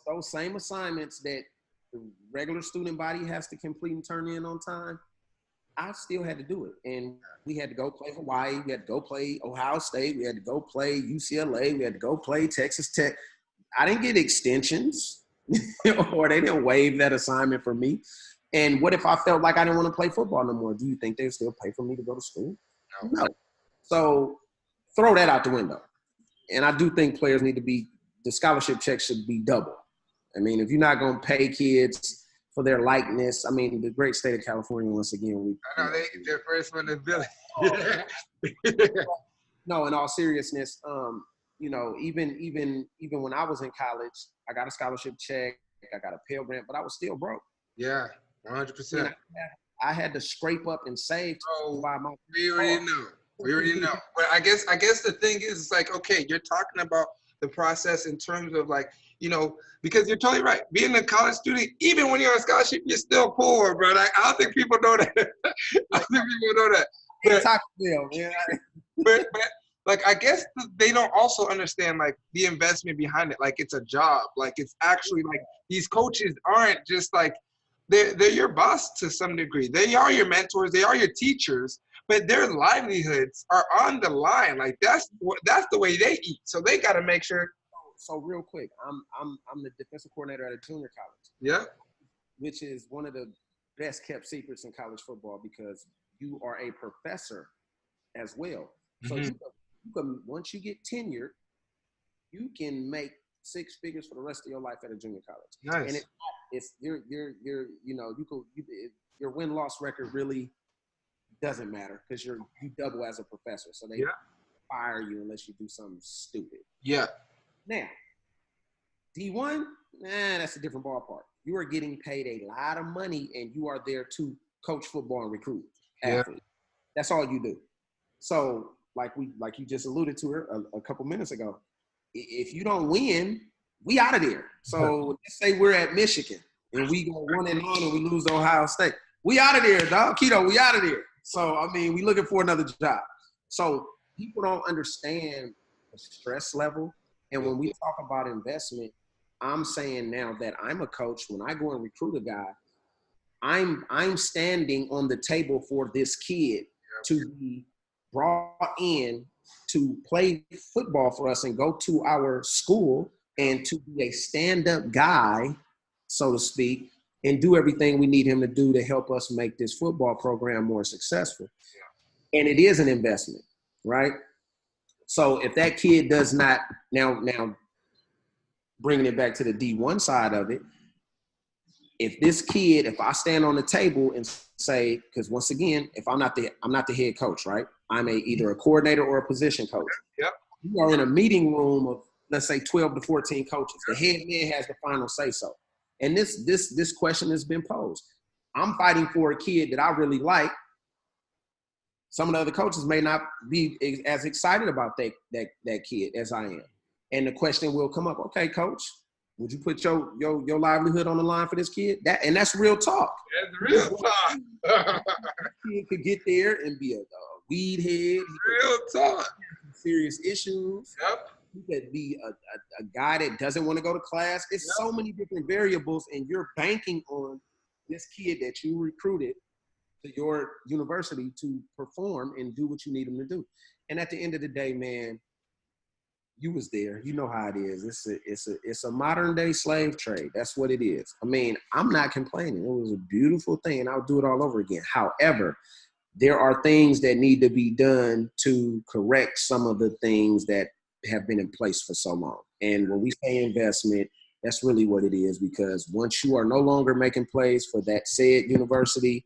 Those same assignments that the regular student body has to complete and turn in on time, I still had to do it. And we had to go play Hawaii. We had to go play Ohio State. We had to go play UCLA. We had to go play Texas Tech. I didn't get extensions or they didn't waive that assignment for me. And what if I felt like I didn't want to play football no more? Do you think they'd still pay for me to go to school? No. So throw that out the window. And I do think players need to the scholarship check should be double. I mean, if you're not going to pay kids for their likeness, I mean, the great state of California, once again. I know, they get their first one in Billy. No, in all seriousness, even when I was in college, I got a scholarship check, I got a Pell Grant, but I was still broke. Yeah, 100%. I had to scrape up and save to buy my. We already know. But I guess the thing is, it's like, okay, you're talking about the process in terms of like, because you're totally right. Being a college student, even when you're on scholarship, you're still poor, bro. I don't think people know that. But like, I guess they don't also understand like the investment behind it. Like, it's a job. Like, it's actually like these coaches aren't just like, they're your boss to some degree. They are your mentors. They are your teachers. But their livelihoods are on the line. Like, that's the way they eat. So they got to make sure. So real quick, I'm the defensive coordinator at a junior college. Yeah. Which is one of the best kept secrets in college football, because you are a professor as well. So you can, once you get tenured, you can make six figures for the rest of your life at a junior college. Nice. And it's your win-loss record really doesn't matter, because you double as a professor. So they fire you unless you do something stupid. Yeah. Now, D1, that's a different ballpark. You are getting paid a lot of money, and you are there to coach football and recruit athletes. That's all you do. So, like you just alluded to her a couple minutes ago, if you don't win, we out of there. So let's say we're at Michigan and we go 1-9 and we lose to Ohio State. We out of there, dog. Kito, we out of there. So, I mean, we looking for another job. So people don't understand the stress level. And when we talk about investment, I'm saying now that I'm a coach, when I go and recruit a guy, I'm standing on the table for this kid to be brought in to play football for us and go to our school and to be a stand-up guy, so to speak, and do everything we need him to do to help us make this football program more successful. And it is an investment, right? So if that kid does not, now bringing it back to the D1 side of it, if this kid, if I stand on the table and say, because once again, if I'm not the head coach, right? I'm either a coordinator or a position coach. Yep. We are in a meeting room of, let's say, 12 to 14 coaches. The head man has the final say so. And this question has been posed. I'm fighting for a kid that I really like. Some of the other coaches may not be as excited about that kid as I am. And the question will come up, okay, coach, would you put your livelihood on the line for this kid? That's real talk. That's real talk. Kid could get there and be a weed head. Real talk. Serious issues. Yep. He could be a guy that doesn't want to go to class. It's so many different variables, and you're banking on this kid that you recruited to your university to perform and do what you need him to do. And at the end of the day, man, you was there. You know how it is. It's a modern day slave trade. That's what it is. I mean, I'm not complaining. It was a beautiful thing, and I'll do it all over again. However, there are things that need to be done to correct some of the things that have been in place for so long. And when we say investment, that's really what it is, because once you are no longer making plays for that said university,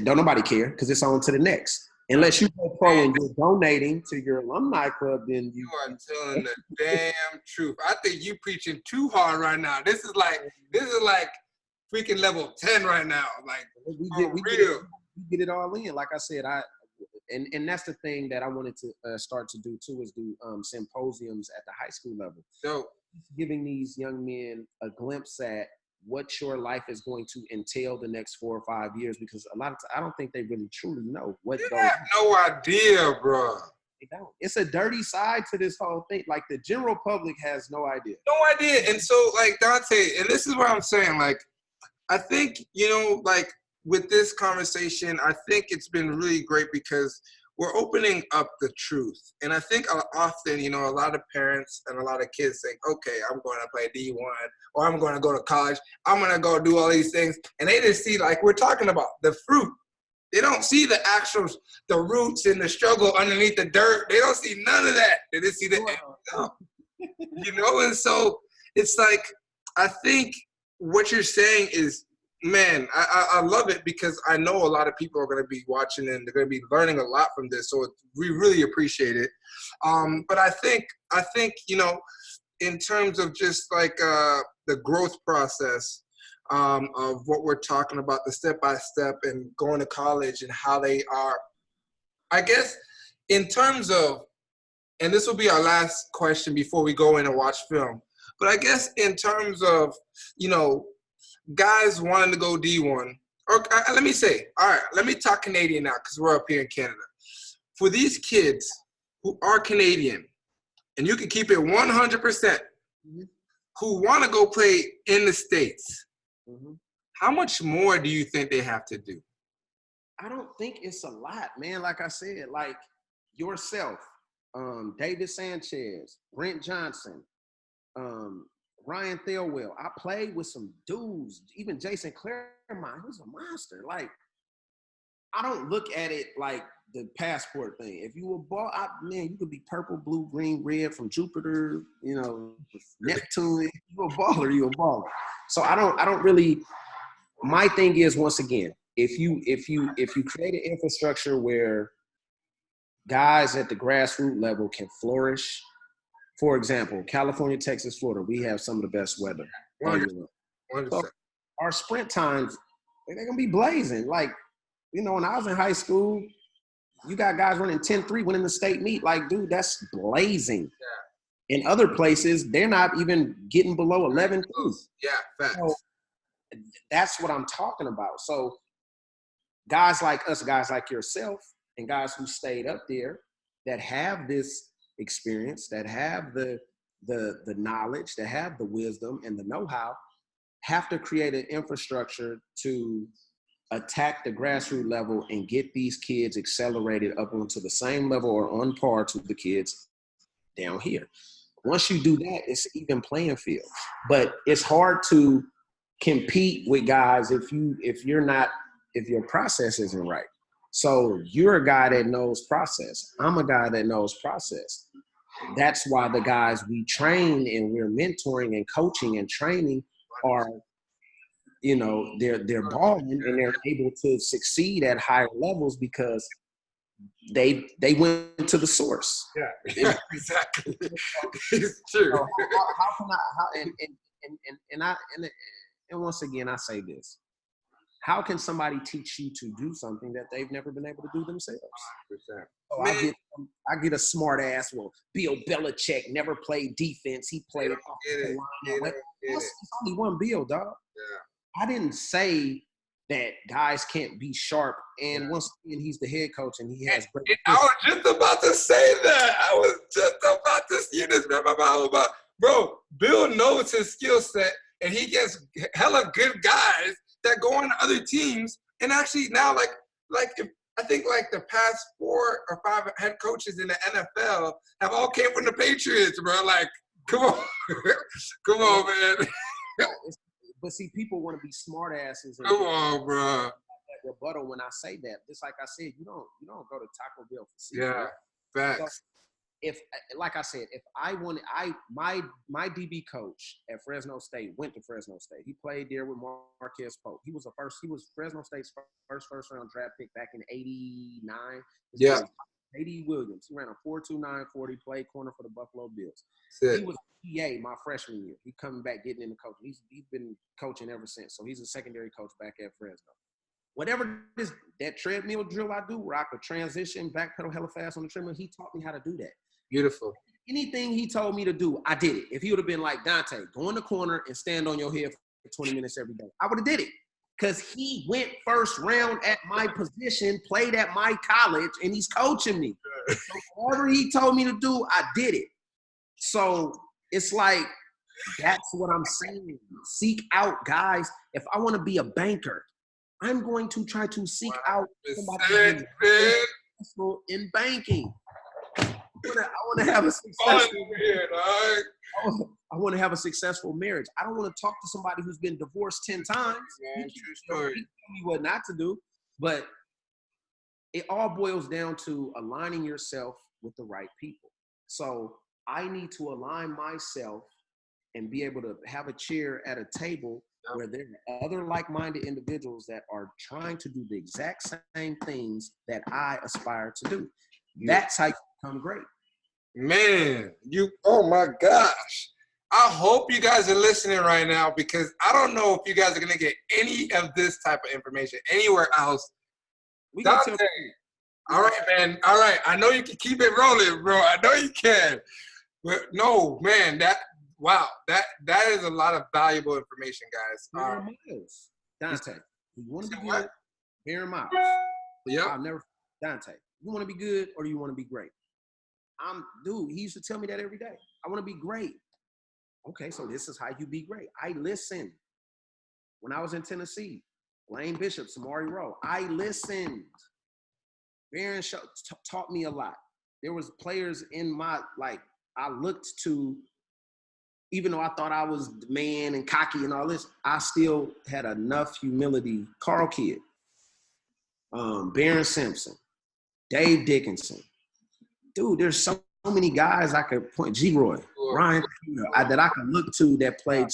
don't nobody care, because it's on to the next. Unless you go pro and you're donating to your alumni club, then you are telling the damn truth. I think you preaching too hard right now. This is like freaking level 10 right now. Like, we get it all in. Like I said, and that's the thing that I wanted to start to do too, is do symposiums at the high school level. So giving these young men a glimpse at what your life is going to entail the next 4 or 5 years, because a lot of I don't think they really truly know what they have no idea, bro. They don't. It's a dirty side to this whole thing. Like, the general public has no idea. No idea. And so, like, Dante, and this is what I'm saying, like, I think, like, with this conversation, I think it's been really great because we're opening up the truth. And I think often, a lot of parents and a lot of kids think, okay, I'm going to play D1, or I'm going to go to college. I'm going to go do all these things. And they just see, like we're talking about, the fruit. They don't see the roots and the struggle underneath the dirt. They don't see none of that. They just see the end result. And so it's like, I think what you're saying is, man, I love it, because I know a lot of people are going to be watching and they're going to be learning a lot from this. So we really appreciate it. But I think, in terms of just like the growth process of what we're talking about, the step-by-step and going to college and how they are, I guess in terms of, and this will be our last question before we go in and watch film, but I guess in terms of, guys wanting to go D1, or let me say, all right, let me talk Canadian now, because we're up here in Canada. For these kids who are Canadian, and you can keep it 100%, who want to go play in the States, how much more do you think they have to do? I don't think it's a lot, man. Like I said, like yourself, David Sanchez, Brent Johnson, Ryan Thelwell. I played with some dudes, even Jason Claremont, who's a monster. Like, I don't look at it like the passport thing. If you were ball, you could be purple, blue, green, red, from Jupiter, Neptune. If you're a baller, you're a baller. So I don't really. My thing is, once again, if you create an infrastructure where guys at the grassroots level can flourish. For example, California, Texas, Florida, we have some of the best weather. 100%. So our sprint times, they're going to be blazing. Like, when I was in high school, you got guys running 10-3 winning the state meet. Like, dude, that's blazing. Yeah. In other places, they're not even getting below 11 2s. Yeah, facts. So that's what I'm talking about. So guys like us, guys like yourself, and guys who stayed up there that have this experience, that have the knowledge, that have the wisdom and the know-how, have to create an infrastructure to attack the grassroots level and get these kids accelerated up onto the same level or on par to the kids down here. Once you do that, it's an even playing field. But it's hard to compete with guys if your process isn't right. So you're a guy that knows process. I'm a guy that knows process. That's why the guys we train and we're mentoring and coaching and training are, you know, they're balling and they're able to succeed at higher levels because they went to the source. Yeah, exactly. It's true. So how can I? And once again, I say this: how can somebody teach you to do something that they've never been able to do themselves? 100%. So I get a smart ass. Well, Bill Belichick never played defense. He played off the line. It's only one Bill, dog. Yeah. I didn't say that guys can't be sharp. And once again, he's the head coach and he has great. I was just about to say that. I was just about to see this, man. Bro, Bill knows his skill set, and he gets hella good guys that go on other teams. And actually now, I think the past 4 or 5 head coaches in the NFL have all came from the Patriots, bro. Like, come on. Come on, man. But see, people want to be smart asses. And come on, bro. Rebuttal when I say that. Just like I said, you don't go to Taco Bell for seafood. Yeah, facts. So if, like I said, if I wanted, my DB coach at Fresno State went to Fresno State. He played there with Marquez Pope. He was Fresno State's first round draft pick back in '89. Yeah. A.D. Williams. He ran a 4.29 40, played corner for the Buffalo Bills. He was PA my freshman year. He coming back getting into coaching. He's been coaching ever since. So he's a secondary coach back at Fresno. Whatever that treadmill drill I do where I could transition, backpedal hella fast on the treadmill, he taught me how to do that. Beautiful. Anything he told me to do, I did it. If he would have been like, Dante, go in the corner and stand on your head for 20 minutes every day, I would have did it. Because he went first round at my position, played at my college, and he's coaching me. So whatever he told me to do, I did it. So it's like, that's what I'm saying. Seek out guys. If I want to be a banker, I'm going to try to seek out somebody successful in banking. I want to have a successful I want to have a successful marriage. I don't want to talk to somebody who's been divorced 10 times. Man, true story. He told me what not to do, but it all boils down to aligning yourself with the right people. So I need to align myself and be able to have a chair at a table where there are other like-minded individuals that are trying to do the exact same things that I aspire to do. That's how you become great. Man, oh my gosh. I hope you guys are listening right now because I don't know if you guys are going to get any of this type of information anywhere else. Dante, all right, man. All right. I know you can keep it rolling, bro. I know you can. But no, man, that is a lot of valuable information, guys. Dante, you want to be good? Aaron Miles. Yeah. I'll never. Dante, you want to be good or do you want to be great? Dude, he used to tell me that every day. I want to be great. Okay, so this is how you be great. I listened. When I was in Tennessee, Lane Bishop, Samari Rowe, I listened. Baron taught me a lot. There was players in my, I looked to, even though I thought I was the man and cocky and all this, I still had enough humility. Carl Kidd, Baron Simpson, Dave Dickinson. Dude, there's so many guys I could point. G-Roy, Ryan, that I could look to that played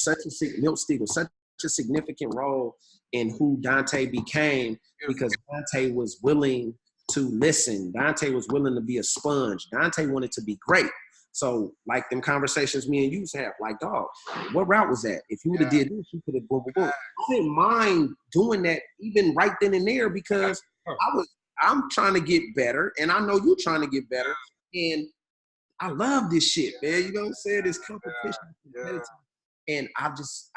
Milt Stegall, such a significant role in who Dante became because Dante was willing to listen. Dante was willing to be a sponge. Dante wanted to be great. So, like them conversations me and you have, like, dog, what route was that? If you would have did this, you could have boom, boom, boom. I didn't mind doing that even right then and there because I'm trying to get better, and I know you're trying to get better, and I love this shit, man. You know what I'm saying? This competition, and I just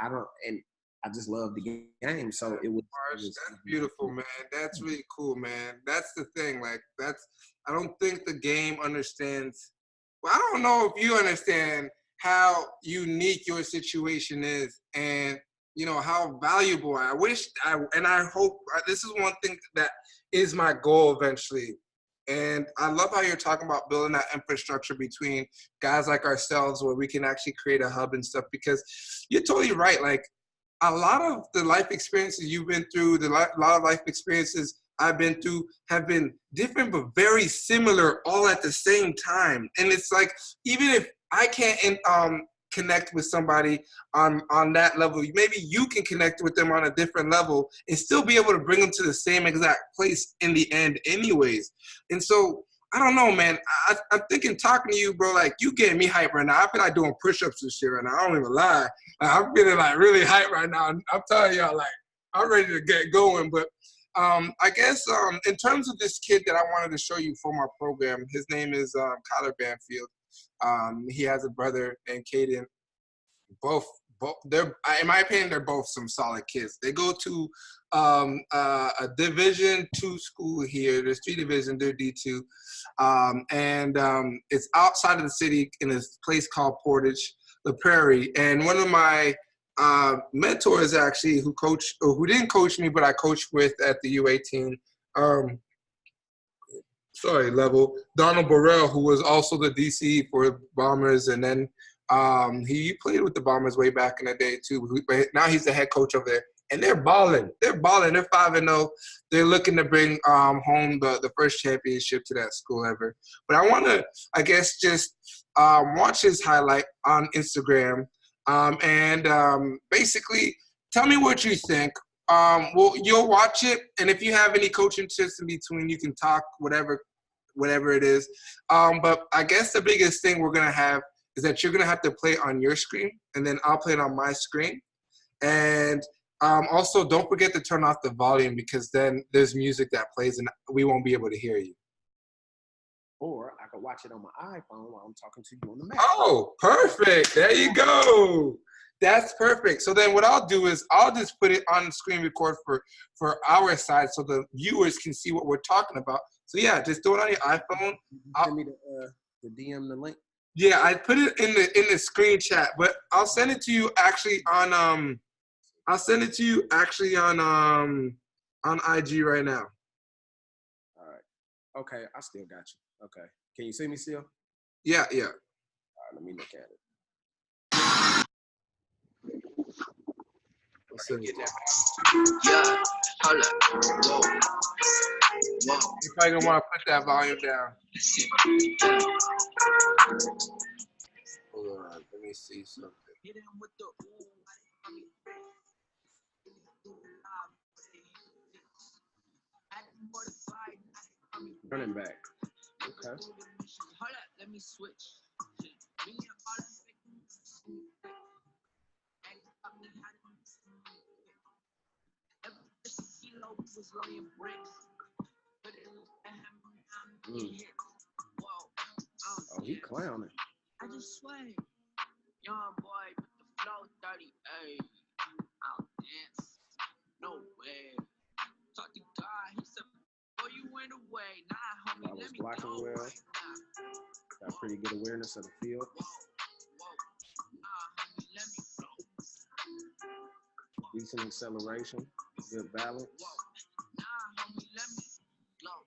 love the game. So it was. That's beautiful, man. That's really cool, man. That's the thing. I don't think the game understands. Well, I don't know if you understand how unique your situation is, and how valuable. I hope this is one thing that is my goal eventually. And I love how you're talking about building that infrastructure between guys like ourselves where we can actually create a hub and stuff because you're totally right. Like a lot of the life experiences you've been through, a lot of life experiences I've been through have been different but very similar all at the same time. And it's like, even if I can't connect with somebody on that level. Maybe you can connect with them on a different level and still be able to bring them to the same exact place in the end anyways. And so, I don't know, man. I'm thinking talking to you, bro, like you getting me hyped right now. I feel like doing push-ups and shit right now. I don't even lie. Like, I'm feeling like really hyped right now. I'm telling y'all, like, I'm ready to get going. But I guess in terms of this kid that I wanted to show you for my program, his name is Kyler Banfield. He has a brother named Caden. Both they're, in my opinion, they're both some solid kids. They go to a Division II school here. There's 3 divisions. They're D2, and it's outside of the city in a place called Portage, La Prairie. And one of my mentors, actually, who didn't coach me, but I coached with at the U18. Level, Donald Burrell, who was also the DC for Bombers, and then he played with the Bombers way back in the day too. But now he's the head coach over there, and they're balling. They're 5-0. They're looking to bring home the first championship to that school ever. But I want to, I guess, just watch his highlight on Instagram, and basically tell me what you think. Well, you'll watch it, and if you have any coaching tips in between, you can talk whatever it is. But I guess the biggest thing we're gonna have is that you're gonna have to play on your screen, and then I'll play it on my screen. And also, don't forget to turn off the volume, because then there's music that plays, and we won't be able to hear you. Or I could watch it on my iPhone while I'm talking to you on the Mac. Oh, perfect! There you go. That's perfect. So then what I'll do is I'll just put it on the screen record for our side so the viewers can see what we're talking about. So yeah, just do it on your iPhone. Send me the DM, the link. Yeah, I put it in the screen chat, but I'll send it to you actually on IG right now. All right. Okay, I still got you. Okay. Can you see me still? Yeah. All right, let me look at it. Yeah, hold up. Whoa. You're probably gonna want to put that volume down. Hold on, let me see something. Running back. Okay. Hold up, let me switch. Oh, he clowning. I just sway. Young boy, put the flow 30. Ayy, I'll dance. No way. Talk to God, he said, boy, you went away. Nah, homie, I was let me blocking go. well. Got pretty good awareness of the field. Homie, let me flow. Decent acceleration. Good balance. Nah, homie, let me glow.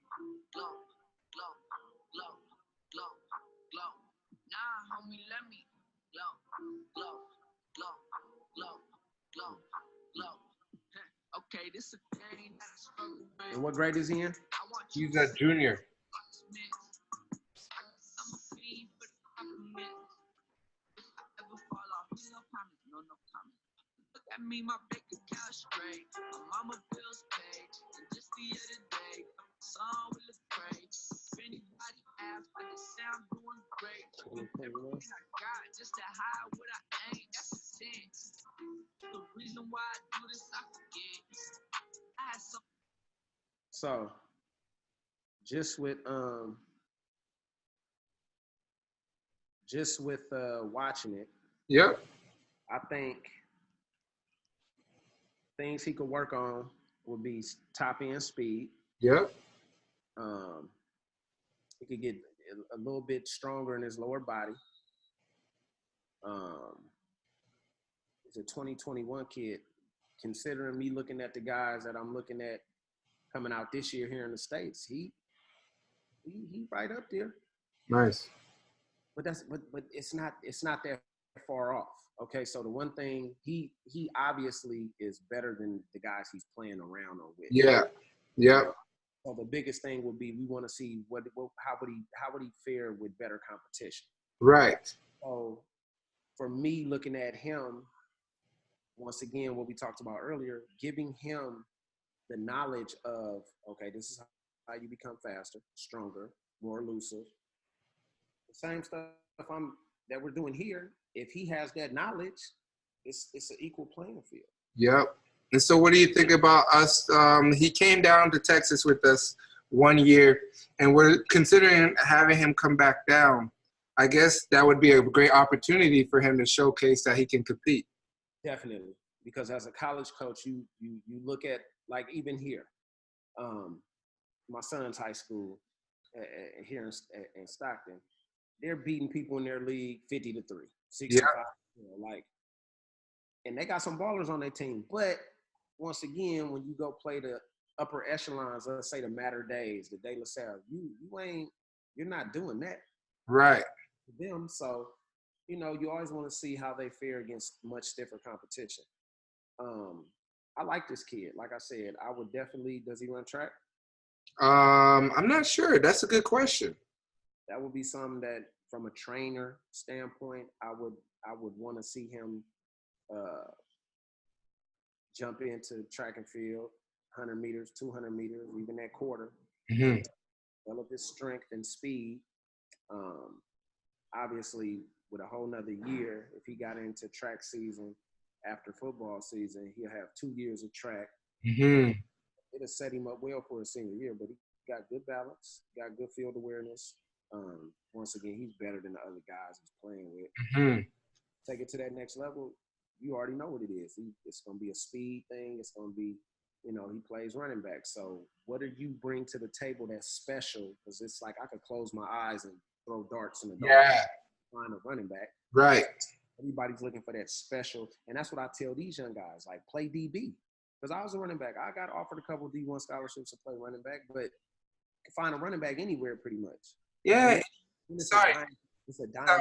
Nah, homie, let me glow. Okay, this a game that I struggle with. And what grade is he in? He's a junior. I'm a fiend for the compliments. If I ever fall off, no promise, no comment. Look at me, my bank account straight. My mama bills paid. And just the other day, my son will look great. If anybody asks, I just say I'm doing great. Everything I got, just to hide what I ain't. That's a 10. The reason why I do this, I forget. I had some. So, just with watching it, Yep. I think things he could work on would be top end speed. Yep. He could get a little bit stronger in his lower body. He's a 2021 kid. Considering me looking at the guys that I'm looking at coming out this year here in the States, he right up there. Nice. But it's not that far off. Okay, so the one thing he obviously is better than the guys he's playing around or with. Yeah. Yep. So the biggest thing would be we want to see how would he fare with better competition. Right. So for me, looking at him, once again, what we talked about earlier, giving him the knowledge of, okay, this is how you become faster, stronger, more elusive. The same stuff that we're doing here. If he has that knowledge, it's an equal playing field. Yep. And so what do you think about us? He came down to Texas with us 1 year, and we're considering having him come back down. I guess that would be a great opportunity for him to showcase that he can compete. Definitely, because as a college coach, you look at, like, even here, my son's high school here in Stockton, they're beating people in their league 50-3, 65, like, and they got some ballers on their team. But once again, when you go play the upper echelons, let's say the Matter Days, the De La Salle, you're not doing that. Right. Them, so you always want to see how they fare against much stiffer competition. I like this kid. Like I said, I would definitely. Does he run track? I'm not sure. That's a good question. That would be something that, from a trainer standpoint, I would want to see him jump into track and field, 100 meters, 200 meters, even that quarter. Mm-hmm. Develop his strength and speed. Obviously, with a whole nother year, if he got into track season after football season, he'll have 2 years of track. Mm-hmm. It'll set him up well for his senior year, but he got good balance, got good field awareness. Once again, he's better than the other guys he's playing with. Mm-hmm. Take it to that next level, you already know what it is. It's going to be a speed thing. It's going to be, he plays running back. So what do you bring to the table that's special? Because it's like I could close my eyes and throw darts in the dark. Yeah. Find a running back. Right. Everybody's looking for that special. And that's what I tell these young guys, like, play DB. Because I was a running back. I got offered a couple of D1 scholarships to play running back, but you can find a running back anywhere pretty much. Yeah. Sorry. It's a dime.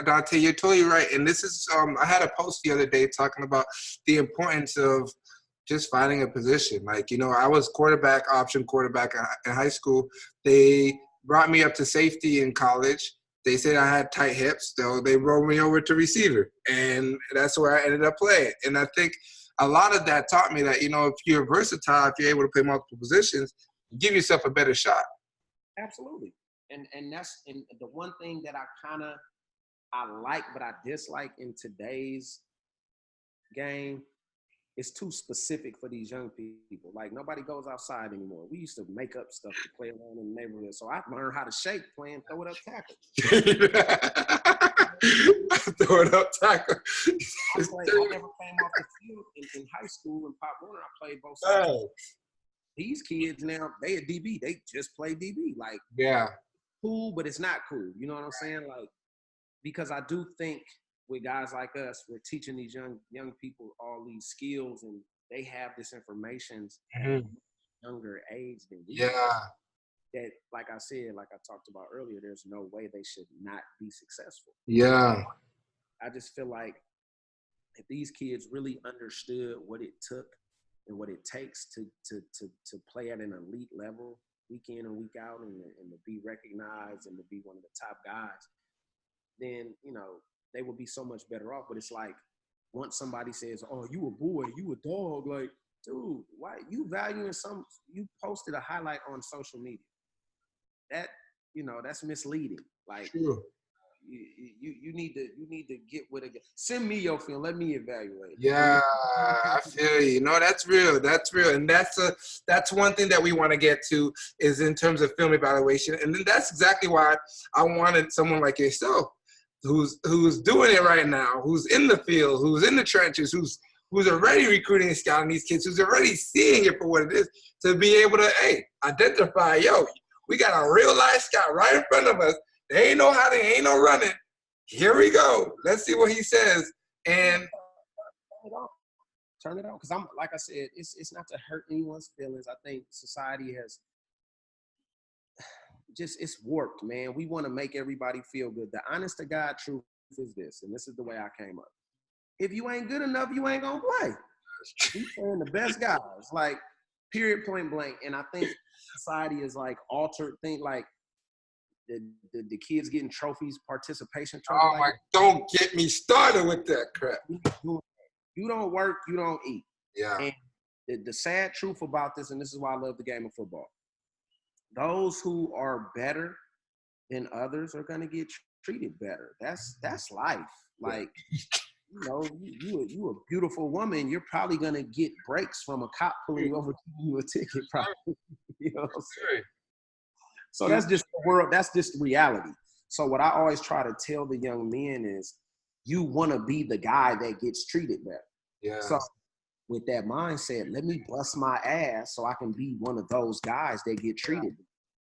Dante, you're totally right. And this is, I had a post the other day talking about the importance of just finding a position. Like, I was option quarterback in high school. They brought me up to safety in college. They said I had tight hips, so they rolled me over to receiver. And that's where I ended up playing. And I think a lot of that taught me that, if you're versatile, if you're able to play multiple positions, you give yourself a better shot. Absolutely. And that's the one thing that I like, but I dislike in today's game. It's too specific for these young people. Like, nobody goes outside anymore. We used to make up stuff to play around in the neighborhood. So I learned how to shake playing throw it up tackle. Throw it up tackle. I never came off the field in high school in Pop Warner. I played both sides. Oh. These kids now, they a DB. They just play DB. Like, yeah. Cool, but it's not cool. You know what I'm saying? Like, because I do think with guys like us, we're teaching these young people all these skills, and they have this information at a younger age than we. Yeah. That, like I said, like I talked about earlier, there's no way they should not be successful. Yeah. I just feel like if these kids really understood what it took and what it takes to play at an elite level, week in and week out, and to be recognized and to be one of the top guys, then, they would be so much better off. But it's like, once somebody says, oh, you a boy, you a dog, like, dude, why you valuing you posted a highlight on social media. That, that's misleading. Like, True. You need to get with it. Send me your film. Let me evaluate. Yeah, I feel you. No, that's real. That's real. And that's one thing that we want to get to is in terms of film evaluation. And then that's exactly why I wanted someone like yourself who's doing it right now, who's in the field, who's in the trenches, who's already recruiting and scouting these kids, who's already seeing it for what it is, to be able to, identify, we got a real life scout right in front of us. They ain't no hiding, ain't no running. Here we go. Let's see what he says. And turn it on. Because like I said, it's not to hurt anyone's feelings. I think society has it's warped, man. We want to make everybody feel good. The honest to God truth is this, and this is the way I came up. If you ain't good enough, you ain't gonna play. We playing the best guys, like, period, point blank. And I think society is like altered thing. Like, the kids getting trophies, participation trophies. Oh my! Don't get me started with that crap. You don't work, you don't eat. Yeah. And the sad truth about this, and this is why I love the game of football, those who are better than others are gonna get treated better. That's life. Like, you know, you a beautiful woman, you're probably gonna get breaks from a cop pulling you over, giving you a ticket, probably. You know what I'm saying? So that's just the world. That's just reality. So what I always try to tell the young men is, you want to be the guy that gets treated better. Yeah. So with that mindset, let me bust my ass so I can be one of those guys that get treated.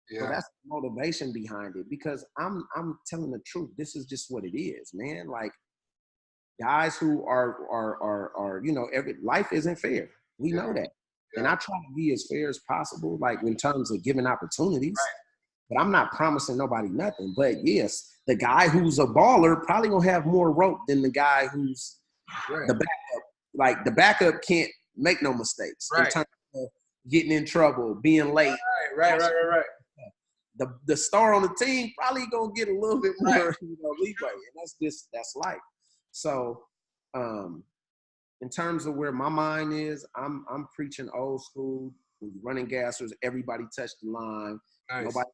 Yeah. So that's the motivation behind it, because I'm telling the truth. This is just what it is, man. Like, guys who are you know, life isn't fair. We know that. Yeah. And I try to be as fair as possible, like in terms of giving opportunities. Right. But I'm not promising nobody nothing. But yes, the guy who's a baller probably gonna have more rope than the guy who's the backup. Like, the backup can't make no mistakes in terms of getting in trouble, being late. Right. The star on the team probably gonna get a little bit more leeway, and that's life. So, in terms of where my mind is, I'm preaching old school. Running gassers, everybody touch the line. Nice. Nobody.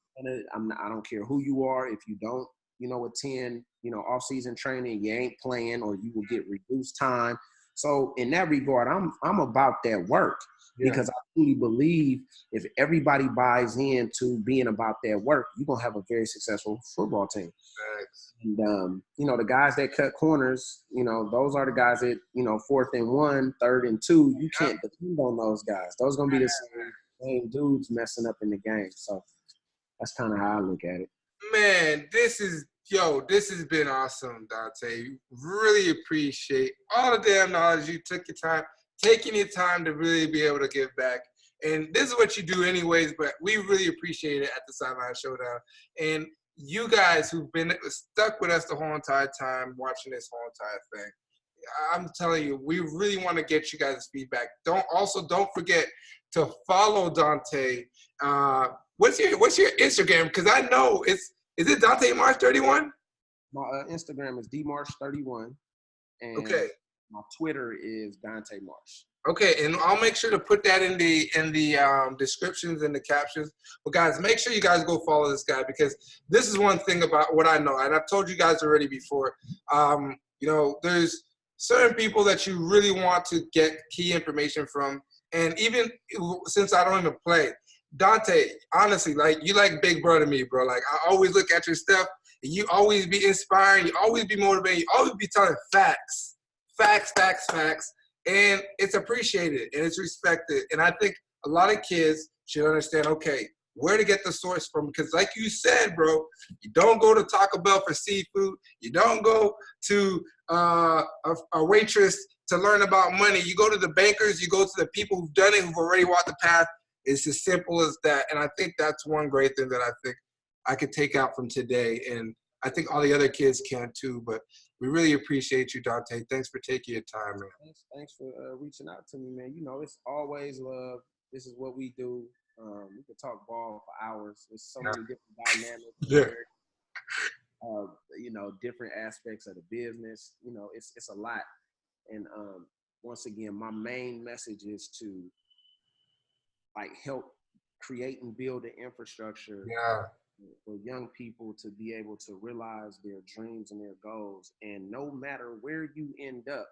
I don't care who you are. If you don't, attend, off-season training, you ain't playing, or you will get reduced time. So in that regard, I'm about that work, because I truly believe if everybody buys into being about that work, you're gonna have a very successful football team. Thanks. And the guys that cut corners, those are the guys that 4th and 1, 3rd and 2. You can't depend on those guys. Those are gonna be the same dudes messing up in the game. So that's kind of how I look at it. Man, this has been awesome, Dante. Really appreciate all the damn knowledge you took taking your time to really be able to give back. And this is what you do anyways, but we really appreciate it at the Sideline Showdown. And you guys who've been stuck with us the whole entire time, watching this whole entire thing, I'm telling you, we really want to get you guys' feedback. Don't forget to follow Dante. What's your Instagram? Because I know is it Dante Marsh 31? My Instagram is dmarsh31, and my Twitter is Dante Marsh. Okay, and I'll make sure to put that in the descriptions and the captions. But guys, make sure you guys go follow this guy, because this is one thing about what I know, and I've told you guys already before. There's certain people that you really want to get key information from, and even since I don't even play, Dante, honestly, like, you like big brother to me, bro. Like, I always look at your stuff, and you always be inspiring, you always be motivating, you always be telling facts, and it's appreciated and it's respected. And I think a lot of kids should understand, okay, where to get the source from, because like you said, bro, you don't go to Taco Bell for seafood, you don't go to a waitress to learn about money, you go to the bankers, you go to the people who've done it, who've already walked the path. It's as simple as that. And I think that's one great thing that I think I could take out from today. And I think all the other kids can too. But we really appreciate you, Dante. Thanks for taking your time, man. Thanks for reaching out to me, man. It's always love. This is what we do. We could talk ball for hours. There's so many different dynamics. Different aspects of the business. It's a lot. And once again, my main message is to help create and build the infrastructure for young people to be able to realize their dreams and their goals. And no matter where you end up,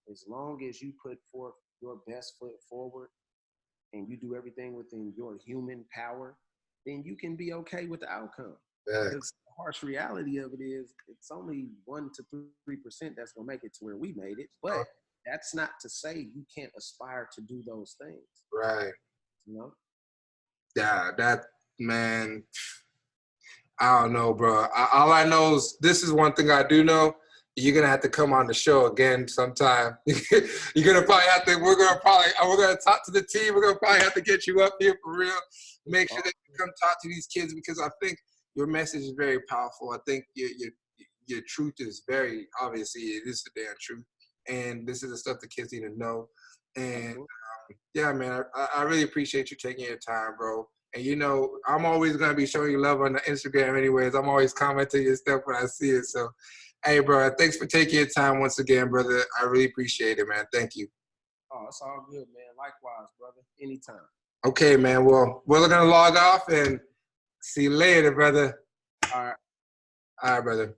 as long as you put forth your best foot forward and you do everything within your human power, then you can be okay with the outcome. Because the harsh reality of it is, it's only 1 to 3% that's gonna make it to where we made it. But that's not to say you can't aspire to do those things. Right. Yeah, that, man, I don't know, bro. All I know is this is one thing I do know. You're gonna have to come on the show again sometime. We're gonna talk to the team. We're gonna probably have to get you up here for real. Make sure that you come talk to these kids, because I think your message is very powerful. I think your truth is very, obviously, it is the damn truth. And this is the stuff the kids need to know. And yeah, man, I really appreciate you taking your time, bro. And, you know, I'm always going to be showing you love on the Instagram anyways. I'm always commenting your stuff when I see it. So, hey, bro, thanks for taking your time once again, brother. I really appreciate it, man. Thank you. Oh, it's all good, man. Likewise, brother. Anytime. Okay, man. Well, we're going to log off and see you later, brother. All right. All right, brother.